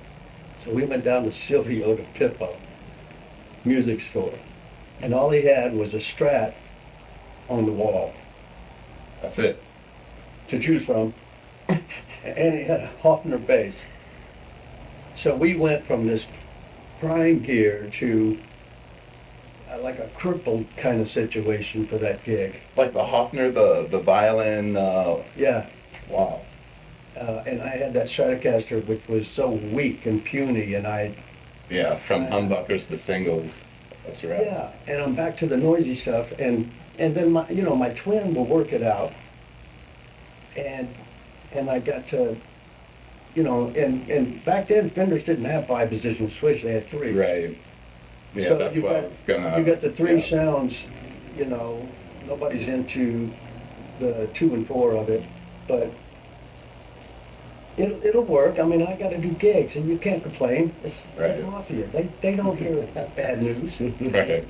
So we went down to Silvio the Pippo music store, and all he had was a Strat on the wall That's it. to choose from, and he had a Hofner bass. So we went from this prime gear to like a crippled kind of situation for that gig. Like the Hofner, the violin. Yeah. Wow. And I had that Stratocaster, which was so weak and puny, and Yeah, from humbuckers to singles. That's right. yeah, and I'm back to the noisy stuff, and then my twin will work it out, and I got to, and back then Fenders didn't have 5-position switch; they had 3. Right. Yeah, So that's you what I got- was gonna. You got the 3 yeah. sounds, nobody's into the 2 and 4 of it, but it'll work. I mean, I got to do gigs, and you can't complain. It's Right. the mafia. They don't hear bad news. Right.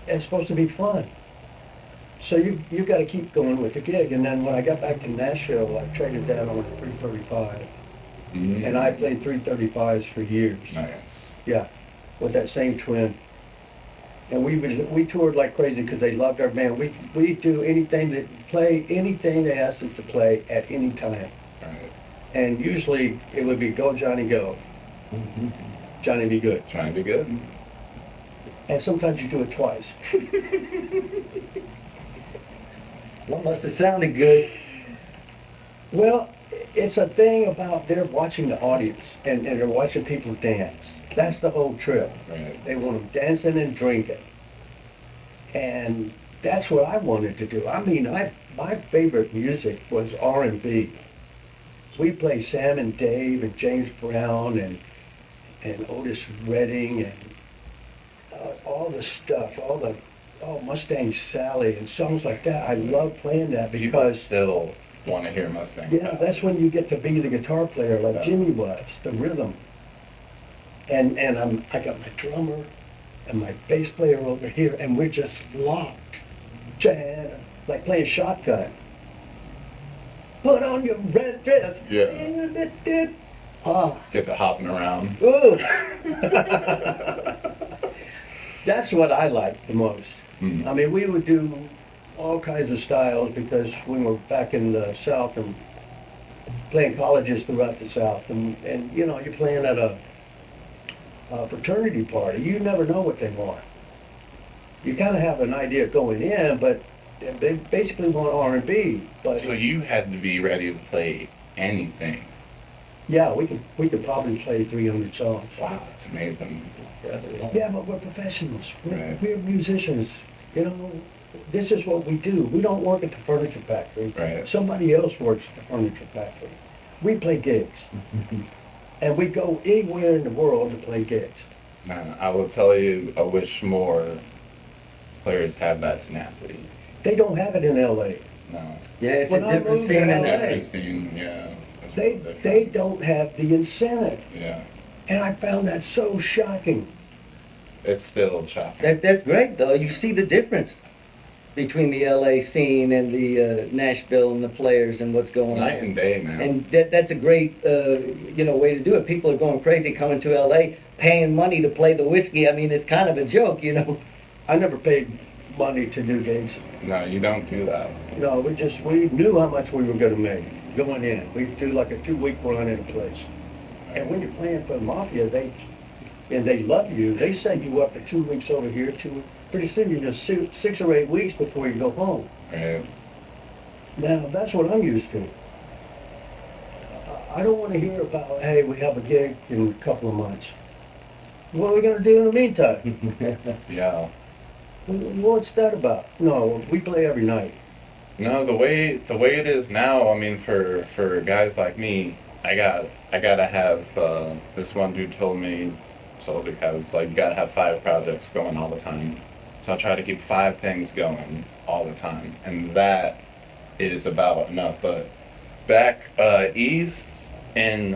It's supposed to be fun. So you got to keep going with the gig. And then when I got back to Nashville, I traded that on a 335, Mhm. and I played 335s for years. Nice. Yeah, with that same twin. And we toured like crazy because they loved our band. We do play anything they asked us to play at any time. Right. And usually it would be Go Johnny Go, Johnny Be Good. Trying to be good. And sometimes you do it twice. Well, must have sounded good. Well, it's a thing about they're watching the audience and they're watching people dance. That's the whole trip. Right. They want them dancing and drinking. And that's what I wanted to do. I mean, my favorite music was R&B. We play Sam and Dave and James Brown and Otis Redding and all the stuff, Mustang Sally and songs like that. I love playing that People because still want to hear Mustang. yeah, that's when you get to be the guitar player like Yeah. Jimmy was, the rhythm. And I got my drummer and my bass player over here, and we're just locked. Jam, like playing shotgun. Put on your red dress. Yeah. Ah, Get to hopping around. ooh. That's what I like the most. Mm. I mean, we would do all kinds of styles because we were back in the South and playing colleges throughout the South. And you're playing at a fraternity party. You never know what they want. You kind of have an idea going in, but they basically want R&B. But So you had to be ready to play anything. yeah, we could probably play 300 songs. Wow, that's amazing. Yeah, but we're professionals. Right. We're musicians. This is what we do. We don't work at the furniture factory. Right. Somebody else works at the furniture factory. We play gigs. And we go anywhere in the world to play gigs. Man, I will tell you, I wish more players had that tenacity. They don't have it in LA. No. Yeah, it's When a I different moved scene to in LA, there. Different scene, yeah. It's They real different. they don't have the incentive. Yeah. And I found that so shocking. It's still choppy. That's great, though. You see the difference between the LA scene and the Nashville and the players and what's going Night on. and day, man. And that's a great, way to do it. People are going crazy coming to LA, paying money to play the whiskey. I mean, it's kind of a joke, I never paid money to do gigs. No, you don't do that. No, we knew how much we were gonna make going in. We'd do like a 2-week run in a place. And when you're playing for the Mafia, they love you. They set you up for 2 weeks over here, pretty soon you're just 6 or 8 weeks before you go home. Right? Now, that's what I'm used to. I don't want to hear about, hey, we have a gig in a couple of months. What are we gonna do in the meantime? Yeah. What's that about? No, we play every night. No, the way it is now, I mean, for guys like me, I gotta have. This one dude told me, so because like you gotta have 5 projects going all the time. So I try to keep 5 things going all the time, and that is about enough. But back east in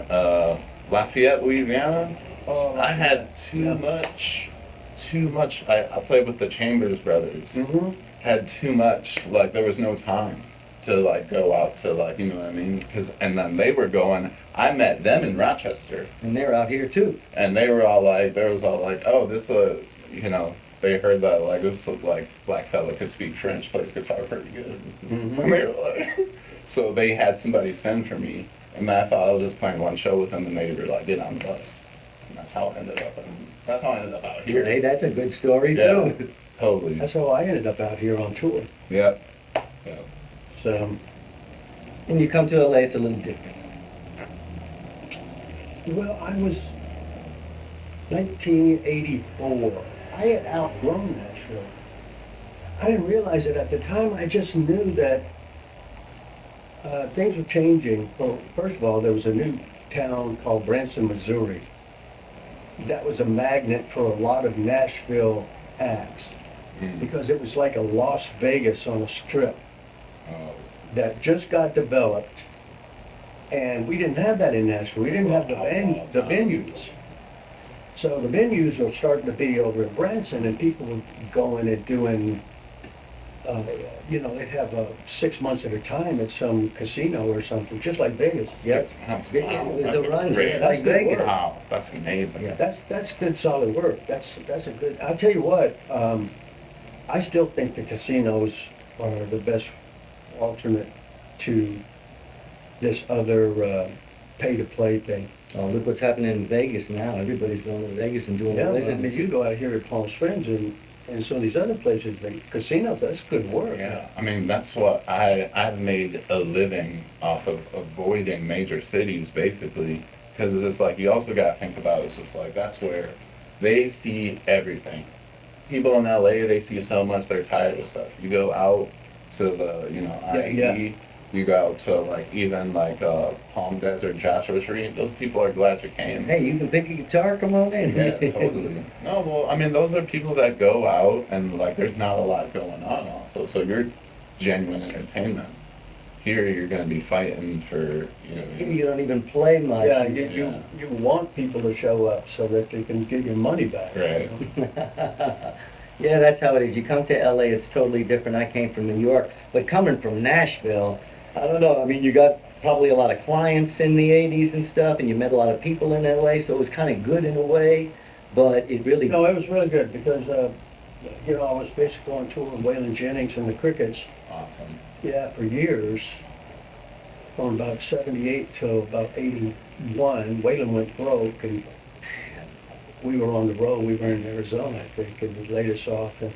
Lafayette, Louisiana, Oh, I had too much. I played with the Chambers brothers. Mm-hmm. Had too much. Like there was no time to like go out to like, you know what I mean? And then they were going. I met them in Rochester, And they're out here, too. and they were all like, oh, this they heard that like this like black fella could speak French, plays guitar pretty good. Mhm. So they were like, so they had somebody send for me, And I thought I was just playing one show with them, and they were like, "Get on the bus." And that's how I ended up. And that's how I ended up out here. Hey, that's a good story Yeah, too. totally. That's how I ended up out here on tour. Yep. Yep. So, And you come to LA, it's a little different. well, I was 1984. I had outgrown Nashville. I didn't realize it at the time. I just knew that things were changing. Well, first of all, there was a new town called Branson, Missouri. That was a magnet for a lot of Nashville acts because it was like a Las Vegas on a strip Oh, that just got developed. And we didn't have that in Nashville. We didn't have the venues. So the venues were starting to be over in Branson, and people were going and doing, they'd have 6 months at a time at some casino or something, just like Vegas. 6 months. It Wow, was that's a run, great- just That's like good Vegas. work. Wow, that's amazing. Yeah. That's good, solid work. That's a good. I'll tell you what. I still think the casinos are the best alternate to this other pay-to-play thing. Oh, look what's happening in Vegas now. Everybody's going to Vegas and doing Yeah, what I mean, you go out here at Palm Springs and some of these other places, the casinos, that's good work. Yeah, I mean that's what I've made a living off of avoiding major cities basically, because it's just like you also got to think about it's just like that's where they see everything. People in LA, they see so much, they're tired of stuff. You go out to the IE, you go out to like even like Palm Desert, Joshua Tree. Those people are glad you came. Hey, you can pick a guitar, come on in. Yeah, totally. No, well, I mean, those are people that go out and like there's not a lot going on also. So you're genuine entertainment. Here you're going to be fighting for, You don't even play much. Yeah, you want people to show up so that they can get your money back. Right. Yeah, that's how it is. You come to LA, it's totally different. I came from New York, but coming from Nashville, I don't know. I mean, you got probably a lot of clients in the 80s and stuff, and you met a lot of people in LA, so it was kind of good in a way, but it really... No, it was really good because, I was basically on tour with Waylon, Jennings and the Crickets. Awesome. Yeah, for years, from about 78 till about 81. Waylon went broke and we were on the road. We were in Arizona, I think, and he laid us off. And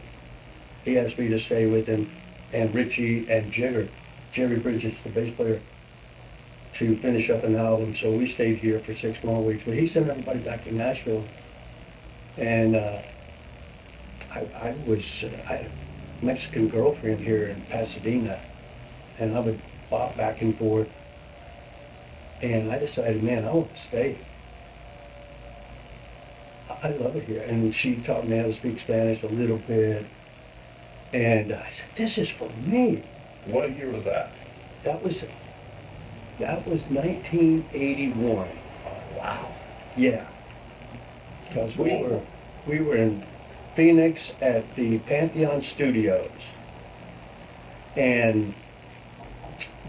he asked me to stay with him and Richie and Jigger, Jerry Bridges, the bass player, to finish up an album. So we stayed here for 6 more weeks. But he sent everybody back to Nashville. And I had a Mexican girlfriend here in Pasadena, and I would bop back and forth. And I decided, man, I want to stay. I love it here. And she taught me how to speak Spanish a little bit. And I said, this is for me. What year was that? That was 1981. Wow. Yeah. Because we were in Phoenix at the Pantheon Studios. And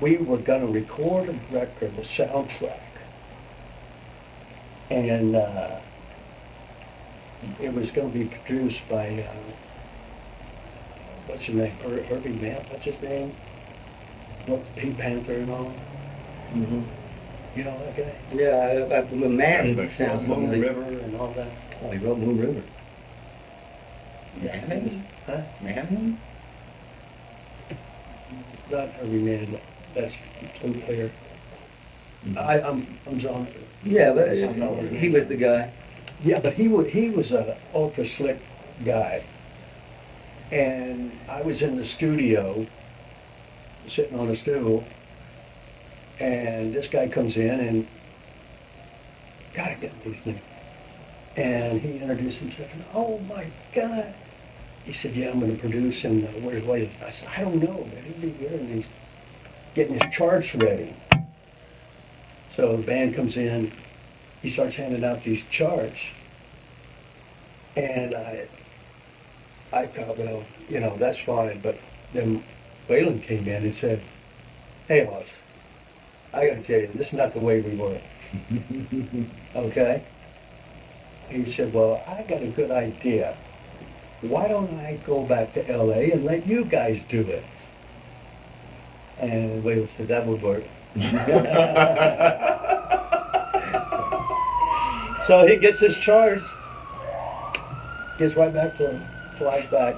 we were going to record a record, the soundtrack. And it was going to be produced by, what's his name? Herbie Mann, what's his name? What, Pink Panther and all? Mhm. You know that guy? Yeah, Man That's sounds Moon familiar. River and all that. Oh, he wrote Moon River. Manning? Huh? Manning? Not Herbie Mann, that's flute player. I'm John. Yeah, but he was the guy. Yeah, but he was a ultra slick guy. And I was in the studio, sitting on a stool, and this guy comes in and, gotta get these names. And he introduced himself, and oh my God. He said, yeah, I'm gonna produce, and where's Waylon? I said, I don't know, but he'll be here, and he's getting his charts ready. So the band comes in, he starts handing out these charts. And I thought, well, that's fine. But then Waylon came in and said, hey, Oz, I gotta tell you, this is not the way we work. Okay? He said, well, I got a good idea. Why don't I go back to LA and let you guys do it? And Waylon said, that would work. So he gets his charts, gets right back to him, flies back.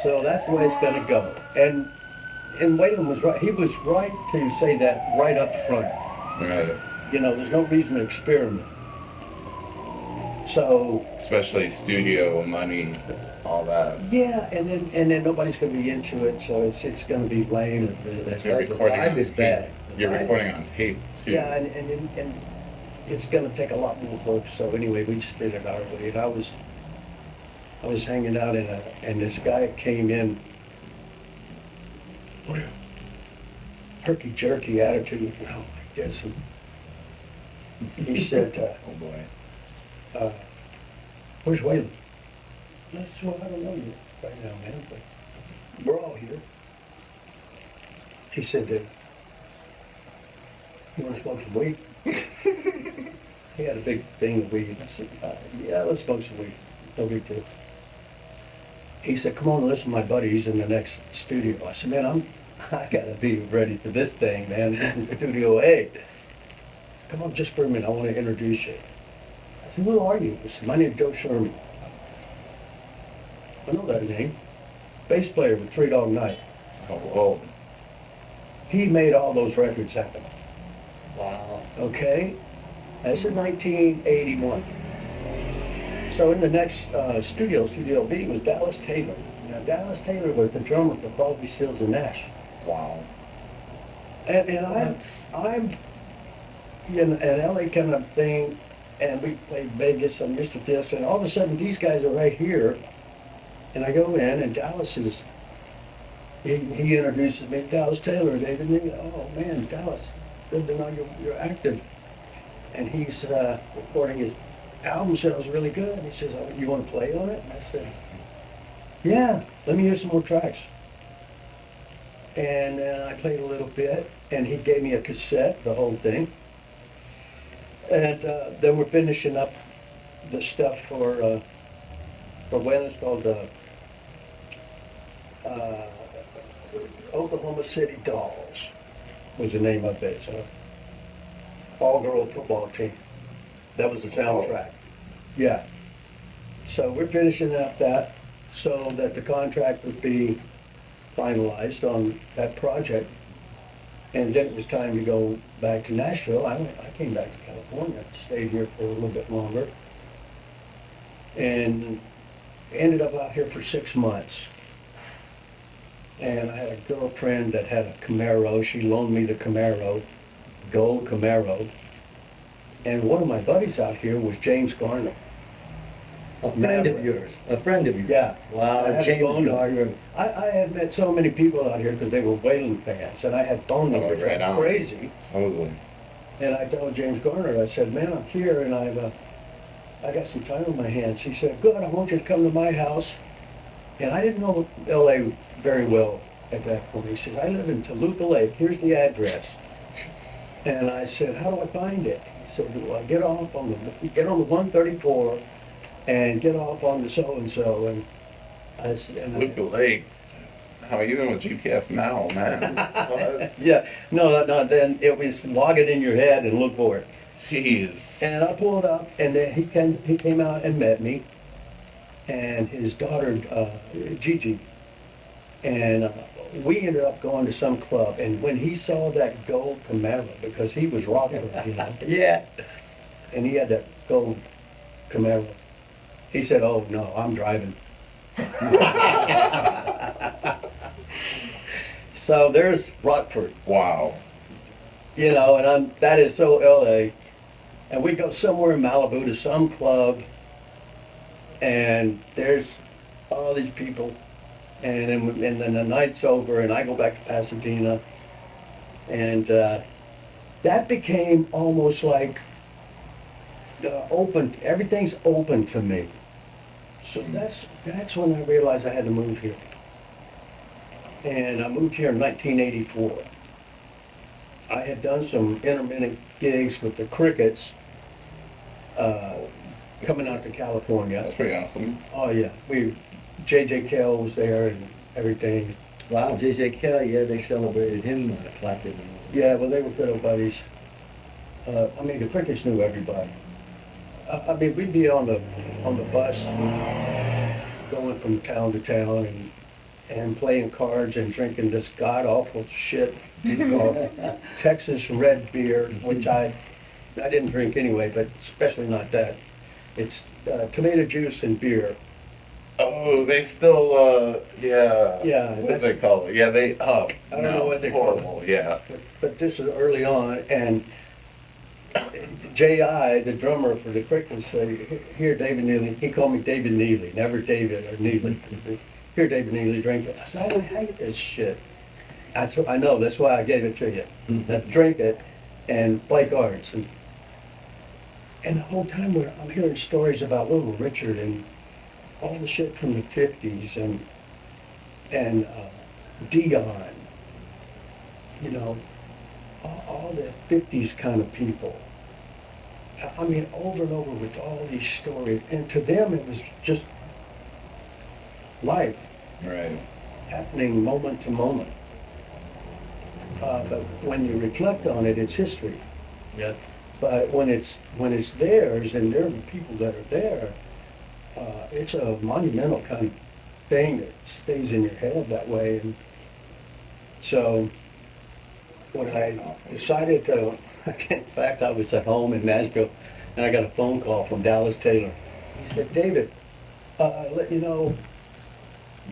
So that's the way it's gonna go. And Waylon was right. He was right to say that right up front. Right. You know, there's no reason to experiment. So Especially studio money, all that. yeah, and then nobody's gonna be into it, so it's gonna be lame. That's You're right. The recording vibe on is tape. bad. The You're vibe- recording on tape too. Yeah, and it's gonna take a lot more work. So anyway, we just did it our way. And I was hanging out and this guy came in, herky jerky attitude, you know, like this. And he said, Oh boy. "Where's Waylon?" I said, "Well, I don't know you right now, man, but we're all here." He said, "You want to smoke some weed?" He had a big thing of weed. I said, "Yeah, let's smoke some weed. No big deal." He said, "Come on, listen to my buddy. He's in the next studio." I said, "Man, I gotta be ready for this thing, man. This is Studio 8. He said, "Come on, just for a minute. I want to introduce you." I said, "Who are you?" He said, "My name's Joe Sherman." I know that name. Bass player with Three Dog Night. Oh, whoa. He made all those records happen. Wow. Okay? That's in 1981. So in the next Studio B was Dallas Taylor. Now, Dallas Taylor was the drummer for Crosby, Stills, and Nash. Wow. And That's- I'm in an LA kind of thing, and we played Vegas, I'm used to this, and all of a sudden these guys are right here, and I go in, and Dallas is, he introduces me, "Dallas Taylor, David Neely." "Oh man, Dallas, good to know you're active." And he's recording his album, sounds really good. And he says, "Oh, you want to play on it?" And I said, "Yeah, let me hear some more tracks." And I played a little bit, and he gave me a cassette, the whole thing. And then we're finishing up the stuff for Waylon. It's called Oklahoma City Dolls was the name of it. It's a all-girl football team. That was the soundtrack. Yeah. So we're finishing up that so that the contract would be finalized on that project. And then it was time to go back to Nashville. I came back to California, stayed here for a little bit longer. And ended up out here for 6 months. And I had a girlfriend that had a Camaro. She loaned me the Camaro, gold Camaro. And one of my buddies out here was James Garner. A friend of yours. A friend of yours. Yeah. Wow, I had James phone Gardner. numbers. I had met so many people out here because they were Waylon fans, and I had phone numbers. right on. Crazy. Totally. And I told James Garner, I said, "Man, I'm here, and I got some time on my hands." He said, "Good, I want you to come to my house." And I didn't know LA very well at that point. He said, "I live in Toluca Lake. Here's the address." And I said, "How do I find it?" He said, "Well, get on the 134 and get off on the so-and-so." And I said, Luca Lake. How are you doing with GPS now, man? What? yeah, no, then it was log it in your head and look for it. Jeez. And I pulled up, and then he came out and met me, and his daughter, Gigi. And we ended up going to some club, and when he saw that gold Camaro, because he was rocking it, you know, Yeah. and he had that gold Camaro, he said, "Oh, no, I'm driving." So there's Rockford, Wow. you know, and that is so LA. And we go somewhere in Malibu to some club, and there's all these people, and then the night's over, and I go back to Pasadena, and that became almost like open. Everything's open to me. So that's when I realized I had to move here. And I moved here in 1984. I had done some intermittent gigs with the Crickets, coming out to California. That's pretty awesome. Oh yeah, J.J. Kell was there and everything. Wow, J.J. Kelly, yeah, they celebrated him, clapped it. Yeah, well, they were good old buddies. I mean, the Crickets knew everybody. I mean, we'd be on the bus going from town to town and playing cards and drinking this god-awful shit called Texas red beer, which I didn't drink anyway, but especially not that. It's tomato juice and beer. Oh, they still, yeah. Yeah, What do they call it? Yeah, they, oh, I don't know what they call it. horrible, yeah. But this is early on, and J.I., the drummer for the Crickets, said, "Here, David Neely." He called me David Neely, never David or Neely. "Here, David Neely, drink it." I said, "I don't hate this shit." I know, that's why I gave it to you. Drink it and play cards. And the whole time I'm hearing stories about Little Richard and all the shit from the 50s and Dion, you know, all the 50s kind of people. I mean, over and over with all these stories. And to them, it was just life Right. happening moment to moment. But when you reflect on it, it's history. Yeah. But when it's theirs and they're the people that are there, it's a monumental kind of thing that stays in your head that way. And so when I decided to, in fact, I was at home in Nashville and I got a phone call from Dallas Taylor. He said, "David, let you know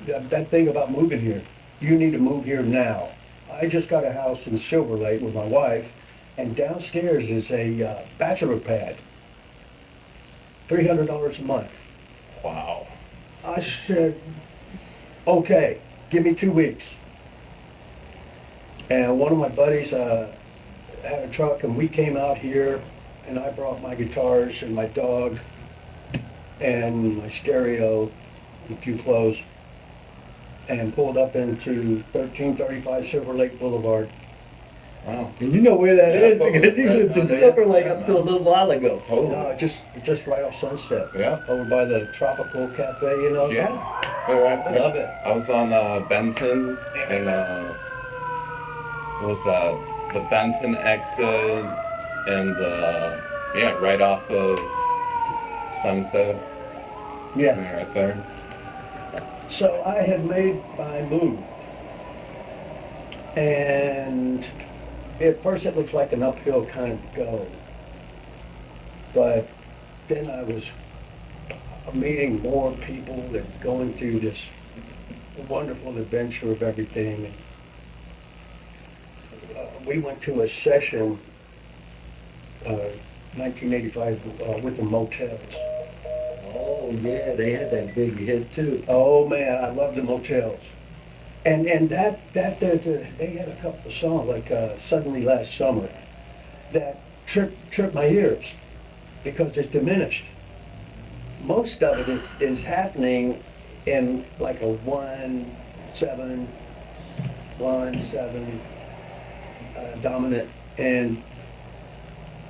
that thing about moving here. You need to move here now. I just got a house in Silver Lake with my wife, and downstairs is a bachelor pad, $300 a month." Wow. I said, "Okay, give me 2 weeks." And one of my buddies had a truck, and we came out here, and I brought my guitars and my dog and my stereo and a few clothes, and pulled up into 1335 Silver Lake Boulevard. Wow. And you know where that Yeah, is that's what because he was lived in right Silver down Lake there. up to a little while ago. Oh. Just right off Sunset. Yeah. Over by the Tropical Cafe, you know? Yeah. They're right I there. love it. I was on Benton and what was that? The Benton exit and yeah, right off of Sunset. Yeah. Right there. So I had made my move. And at first it looks like an uphill kind of go. But then I was meeting more people and going through this wonderful adventure of everything. We went to a session, 1985, with the Motels. Oh, yeah, they had that big hit too. Oh man, I love the Motels. And that they had a couple of songs like "Suddenly Last Summer" that tripped my ears because it's diminished. Most of it is happening in like a 1/7 dominant, and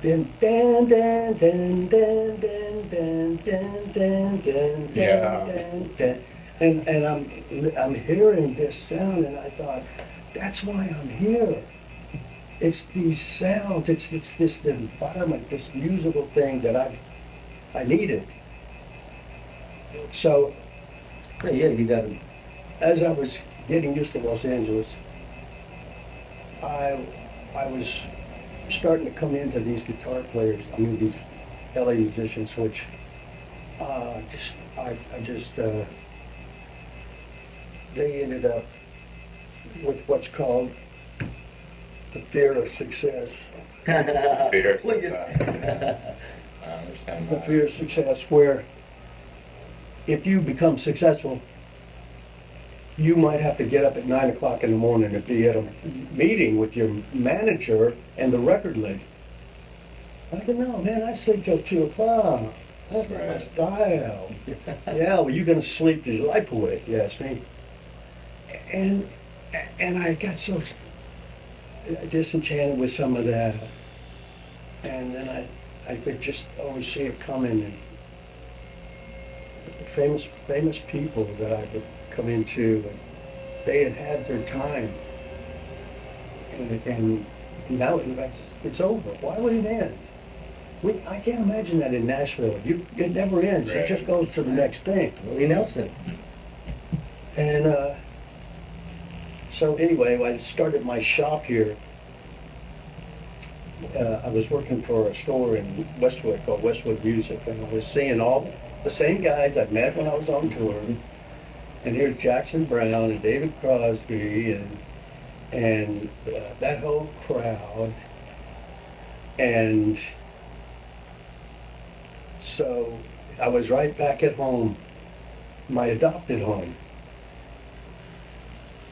then dan dan dan dan dan dan dan dan dan dan dan. And I'm hearing this sound, and I thought, that's why I'm here. It's these sounds, it's this environment, this musical thing that I needed. So Yeah, you got to. as I was getting used to Los Angeles, I was starting to come into these guitar players, these LA musicians, which they ended up with what's called the fear of success. Fear of Well, you- success. I understand The that. fear of success, where if you become successful, you might have to get up at 9 o'clock in the morning and be at a meeting with your manager and the record label. I said, "No, man, I sleep till 2 o'clock. That's not my Right. style." "Yeah, well, you're gonna sleep your life away," you ask me. And I got so disenchanted with some of that. And then I could just always see it coming. And famous people that I would come into. they had had their time, and now it's over. Why would it end? I can't imagine that in Nashville. It never ends. It just goes to the next thing. Willie Nelson. And so anyway, I started my shop here. I was working for a store in Westwood called Westwood Music, and I was seeing all the same guys I met when I was on tour. And here's Jackson Brown and David Crosby and that whole crowd. And so I was right back at home, my adopted home.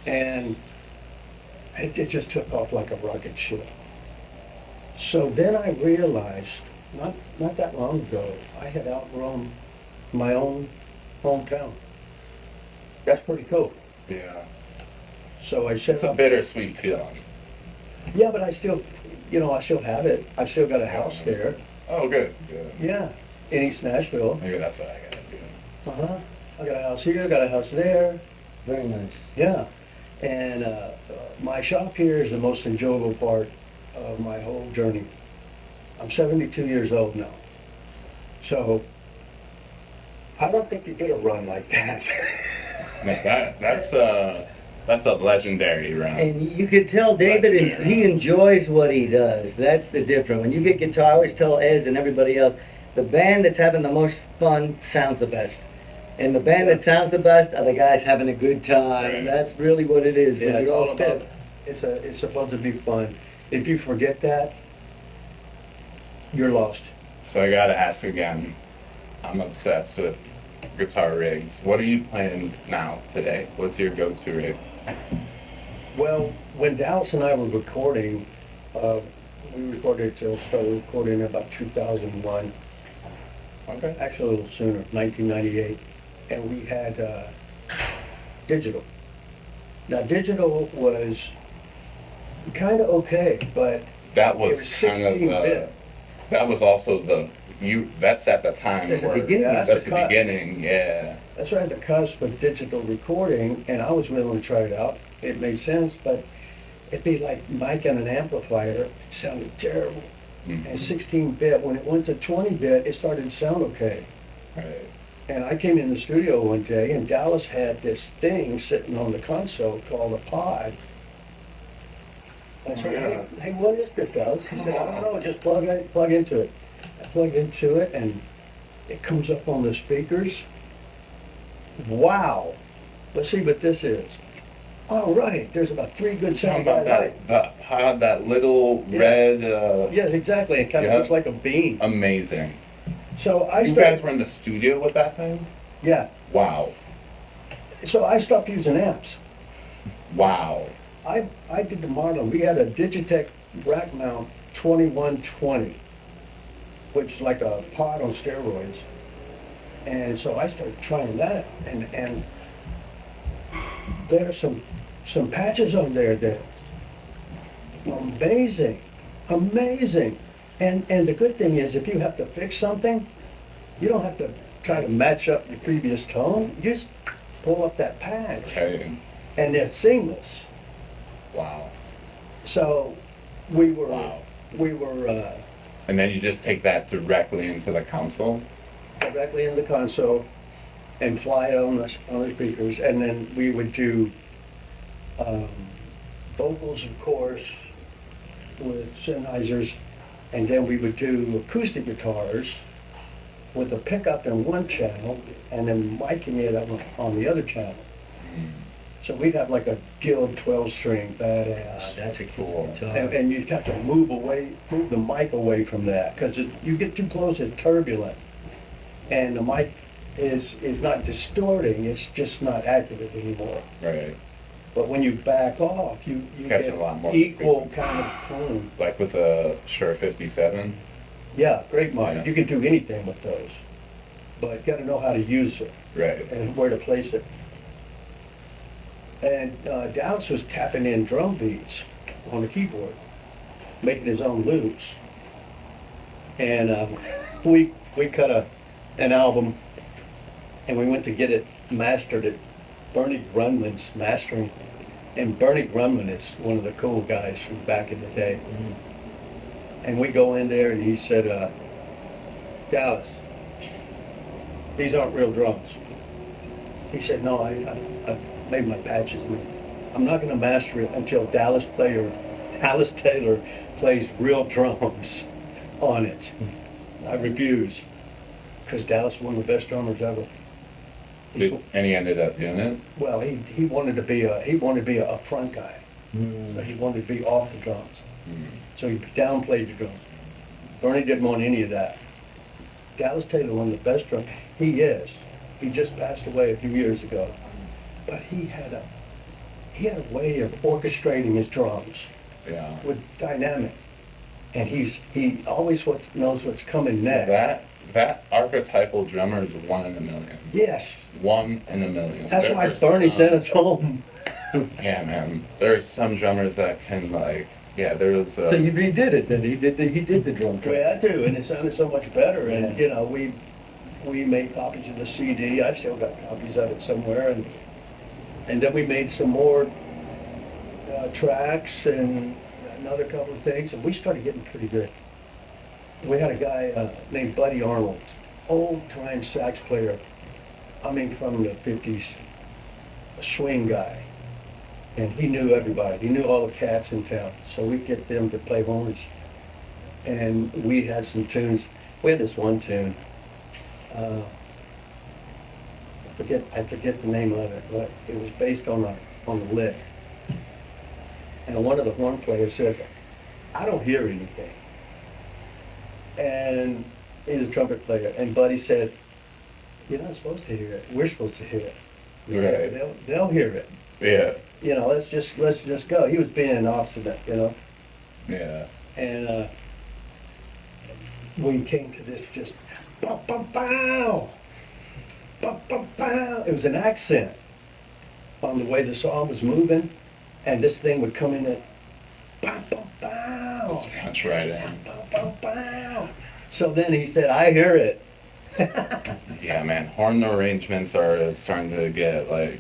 And it just took off like a rocket ship. So then I realized, not that long ago, I had outgrown my own hometown. That's pretty cool. Yeah. So I set It's a up. bittersweet feeling. Yeah, but I still, I still have it. I've still got a house there. Oh, good. Good. Yeah, in East Nashville. Maybe that's what I gotta do. Uh-huh. I got a house here, I got a house there. Very nice. Yeah. And my shop here is the most enjoyable part of my whole journey. I'm 72 years old now. So I don't think you get a run like that. That's a legendary run. And you could tell David, he enjoys what he does. That's the difference. When you get guitar, I always tell Ez and everybody else, the band that's having the most fun sounds the best. And the band that sounds the best are the guys having a good time. Right. That's really what it is. Yeah, when it's you're all about, stiff. it's supposed to be fun. If you forget that, you're lost. So I gotta ask again. I'm obsessed with guitar rigs. What are you playing now today? What's your go-to rig? Well, when Dallas and I were recording, we recorded till started recording in about 2001. Okay. Actually a little sooner, 1998, and we had digital. Now digital was kind of okay, but That it was was kind of 16-bit. that was also that's at the time That's the where beginning. Yeah, that's the cusp. beginning, yeah. That's right at the cusp of digital recording, and I was willing to try it out. It made sense, but it'd be like mic and an amplifier. It sounded terrible. Mhm. And 16-bit, when it went to 20-bit, it started to sound okay. Right. And I came in the studio one day, and Dallas had this thing sitting on the console called a pod. And I said, hey, what is this, Dallas? He said, I don't know, just plug into it. I plugged into it, and it comes up on the speakers. Wow. Let's see what this is. All right, there's about 3 good Sounds sounds I like like. that pod, that little Yeah. red Yeah, exactly. It kind of Yeah. looks like a bean. amazing. So I You guys started, were in the studio with that thing? yeah. Wow. So I stopped using amps. Wow. I did the modeling. We had a Digitech rack mount 2120, which is like a pod on steroids. And so I started trying that, and there's some patches on there that amazing, amazing. And the good thing is, if you have to fix something, you don't have to try to match up your previous tone. You just pull up that patch, Okay. and they're seamless. Wow. So we were Wow. uh, And then you just take that directly into the console? directly in the console and fly it on the speakers, and then we would do vocals, of course, with Sennheisers, and then we would do acoustic guitars with a pickup in one channel and then miking it on the other channel. So we'd have like a Guild 12-string badass. That's a Cool. cool guitar. And you'd have to move the mic away from that, because you get too close, it's turbulent. And the mic is not distorting, it's just not accurate anymore. Right. But when you back off, you Catch get a lot more equal frequency. kind of tone. Like with a Shure 57? Yeah, great mic. Yeah. You can do anything with those. But you gotta know how to use it Right. and where to place it. And Dallas was tapping in drum beats on the keyboard, making his own loops. And we cut an album, and we went to get it, mastered it Bernie Grunman's mastering. And Bernie Grunman is one of the cool guys from back in the day. And we go in there and he said, Dallas, these aren't real drums. He said, no, I made my patches. I'm not going to master it until Dallas Taylor plays real drums on it. I refuse. Because Dallas is one of the best drummers ever. And he ended up doing it? Well, he wanted to be a front guy. So he wanted to be off the drums. So he downplayed the drums. Bernie didn't want any of that. Dallas Taylor, one of the best drummers. He is. He just passed away a few years ago. But he had a way of orchestrating his drums. Yeah. With dynamic. And he always knows what's coming next. That archetypal drummer is 1 in a million. Yes. 1 in a million. That's why Bernie sent us home. Yeah, man. There are some drummers that can there was. So you redid it then? He did the drum We track. had to, and it sounded so much better. And we made copies of the CD. I still got copies of it somewhere, and then we made some more tracks and another couple of things, and we started getting pretty good. We had a guy named Buddy Arnold, old-time sax player. I mean, from the 50s, a swing guy. And he knew everybody. He knew all the cats in town. So we'd get them to play horns. And we had some tunes. We had this one tune. I forget the name of it, but it was based on a lick. And one of the horn players says, I don't hear anything. And he's a trumpet player. And Buddy said, you're not supposed to hear it. We're supposed to hear it. Right. They'll hear it. Yeah. Let's just go. He was being obstinate, Yeah. And we came to this just, bow, bow, bow, bow, bow, bow. It was an accent on the way the song was moving, and this thing would come in at, bow, bow, bow. That's right. Bow, bow, bow. So then he said, I hear it. Yeah, man. Horn arrangements are starting to get I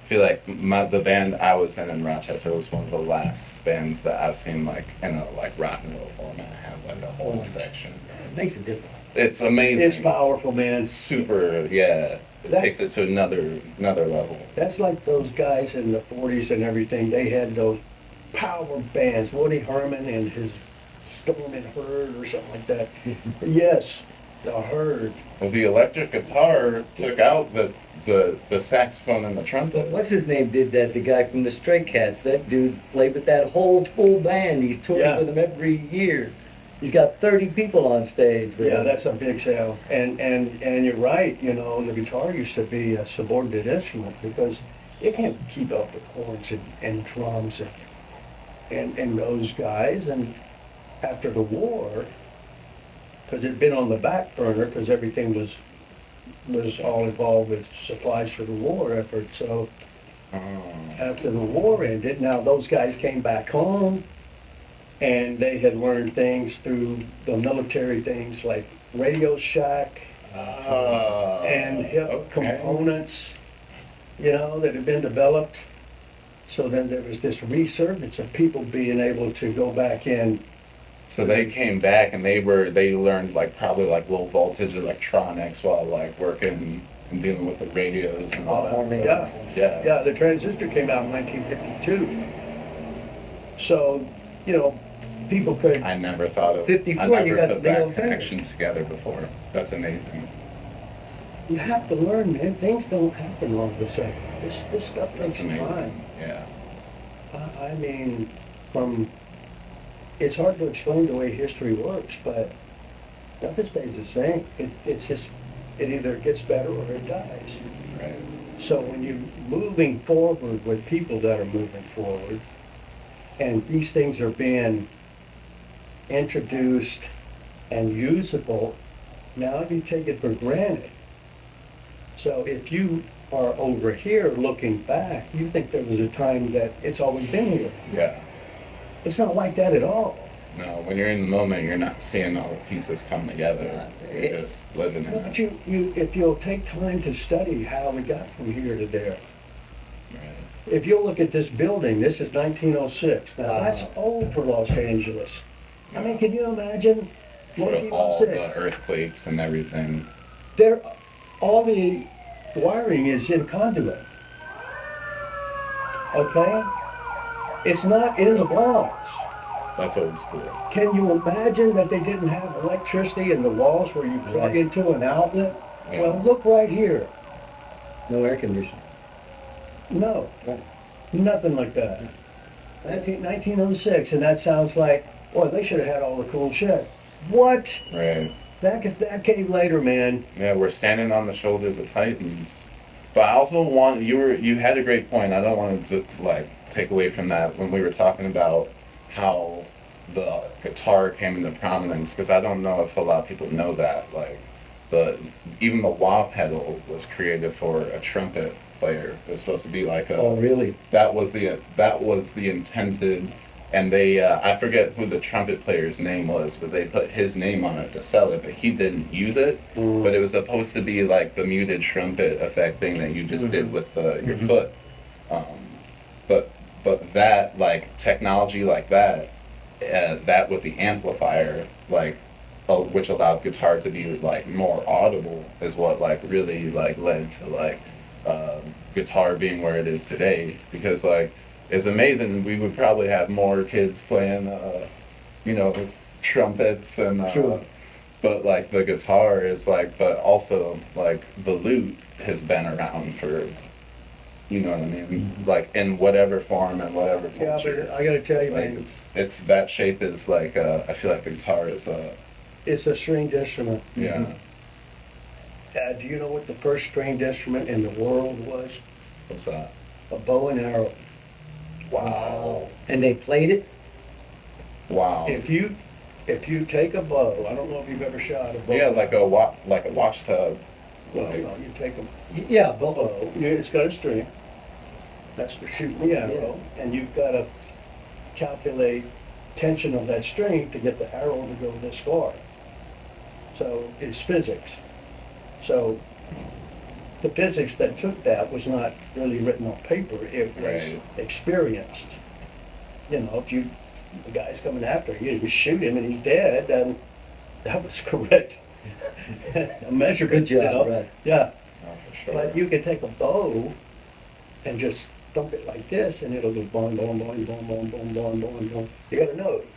feel like the band I was in Rochester was one of the last bands that I've seen in a rock and roll format have a whole section. It makes a difference. It's amazing. It's powerful, man. Super, yeah. It takes it to another level. That's like those guys in the 40s and everything. They had those power bands. Woody Herman and his Storm and Herd or something like that. Yes, the Herd. Well, the electric guitar took out the saxophone and the trumpet. What's his name did that? The guy from the Stray Cats. That dude played with that whole full band. He's tours with them every year. He's got 30 people on stage. Yeah, that's a big sale. And you're right, the guitar used to be a subordinate instrument because it can't keep up with horns and drums and those guys. And after the war, because it had been on the back burner because everything was all involved with supplies for the war effort. So after the war ended, now those guys came back home and they had learned things through the military things like Radio Shack and hip components, that had been developed. So then there was this resurgence of people being able to go back in. So they came back and they learned probably low voltage electronics while working and dealing with the radios and all that stuff. Yeah, the transistor came out in 1952. So, people could. I never thought of 54, I never you got put Leo that Fender. connection together before. That's amazing. You have to learn, man. Things don't happen all of a sudden. This stuff That's takes amazing. time. Yeah. I mean, it's hard to explain the way history works, but nothing stays the same. It's just, it either gets better or it dies. Right. So when you're moving forward with people that are moving forward, and these things are being introduced and usable, now you take it for granted. So if you are over here looking back, you think there was a time that it's always been here. Yeah. It's not like that at all. No, when you're in the moment, you're not seeing all the pieces come together. You're just living in But it. if you'll take time to study how we got from here to there, Right. if you'll look at this building, this is 1906. Now, Wow. that's old for Los Angeles. I mean, can you imagine For all the 1906? earthquakes and everything. There, all the wiring is in conduit. Okay? It's not in the bonds. That's old school. Can you imagine that they didn't have electricity in the walls where you plug Right. into an outlet? Yeah. Well, look right here. No air conditioning. No, Right. nothing like that. 1906, and that sounds like, boy, they should have had all the cool shit. What? Right. That came later, man. Yeah, we're standing on the shoulders of titans. But I also want you had a great point. I don't want to like take away from that when we were talking about how the guitar came into prominence, because I don't know if a lot of people know that. Like even the wah pedal was created for a trumpet player. It was supposed to be like a Oh, really? that was the intended, and they I forget who the trumpet player's name was, but they put his name on it to sell it, but he didn't use it. But it was supposed to be like the muted trumpet effect thing that you just did with your foot. But that like technology like that with the amplifier like which allowed guitar to be like more audible is what like really like led to like guitar being where it is today, because like it's amazing. We would probably have more kids playing trumpets and True. but like the guitar is like, but also like the lute has been around for, you know what I mean, like in whatever form and whatever Yeah, culture. but I gotta tell you, Like man, it's that shape is like I feel like the guitar is it's a stringed instrument. yeah. Do you know what the first stringed instrument in the world was? What's that? A bow and arrow. Wow. And they played it? Wow. If you take a bow, I don't know if you've ever shot a bow. Yeah, like a wash tub. Well, no, you take a Yeah, bow. bow, it's got a string. That's for shooting the arrow, and you've got to calculate tension of that string to get the arrow to go this far. So it's physics. So the physics that took that was not really written on paper, it was Right. experienced. You know, if the guy's coming after you, you shoot him and he's dead, and that was correct. A measurement, Good job, you know? right. Yeah, Oh, for sure. but you can take a bow and just thump it like this, and it'll go boom, boom, boom, boom, boom, boom, boom, boom, boom. You gotta know it.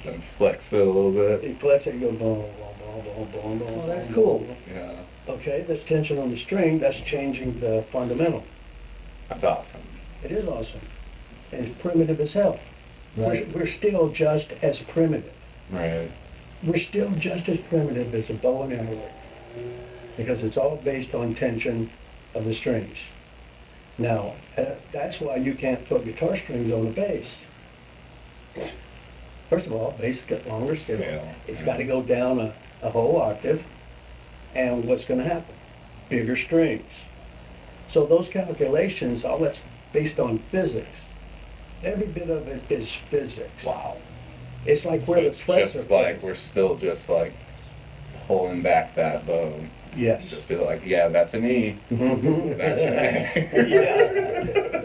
Then flex it a little bit. You flex it, you go boom, boom, boom, boom, boom, boom. Oh, that's boom, cool. boom, boom. Yeah. Okay, there's tension on the string, that's changing the fundamental. That's awesome. It is awesome. And it's primitive as hell. Right. We're still just as primitive. Right. We're still just as primitive as a bow and arrow. Because it's all based on tension of the strings. Now, that's why you can't put guitar strings on a bass. First of all, bass got longer scale. Scale, It's yeah. got to go down a whole octave. And what's going to happen? Bigger strings. So those calculations, all that's based on physics. Every bit of it is physics. Wow. It's like So where the it's frets just are like placed. we're still just like pulling back that bow. Yes. Just be like, yeah, that's an E. Mhm. That's an E.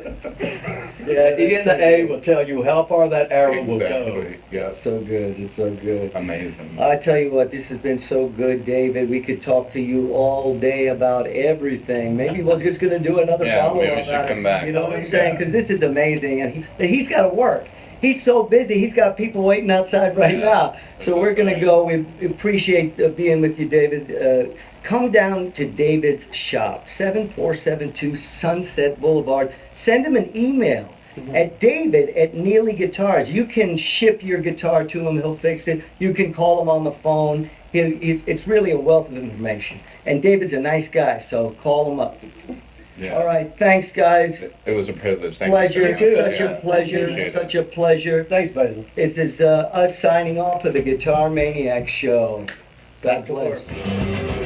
Yeah, E and the A will tell you how far that arrow will go. Exactly. Yeah. It's so good. It's so good. Amazing. I tell you what, this has been so good, David. We could talk to you all day about everything. Maybe we're just going to do another Yeah, follow-up. maybe we should on it. come back. You know what I'm saying? Yeah. Because this is amazing, and he's got to work. He's so busy. He's got people waiting outside right Yeah, now. So this we're is going to great. go. We appreciate being with you, David. Come down to David's shop, 7472 Sunset Boulevard. Send him an email at David@Neely Guitars. You can ship your guitar to him. He'll fix it. You can call him on the phone. It's really a wealth of information. And David's a nice guy, so call him up. Yeah. All right. Thanks, guys. It was a privilege. Thank Pleasure. you so much. Such Yeah, a pleasure. appreciate it. Such a pleasure. Thanks, Basil. This is us signing off of the Guitar Maniac Show. God Back to bless. work.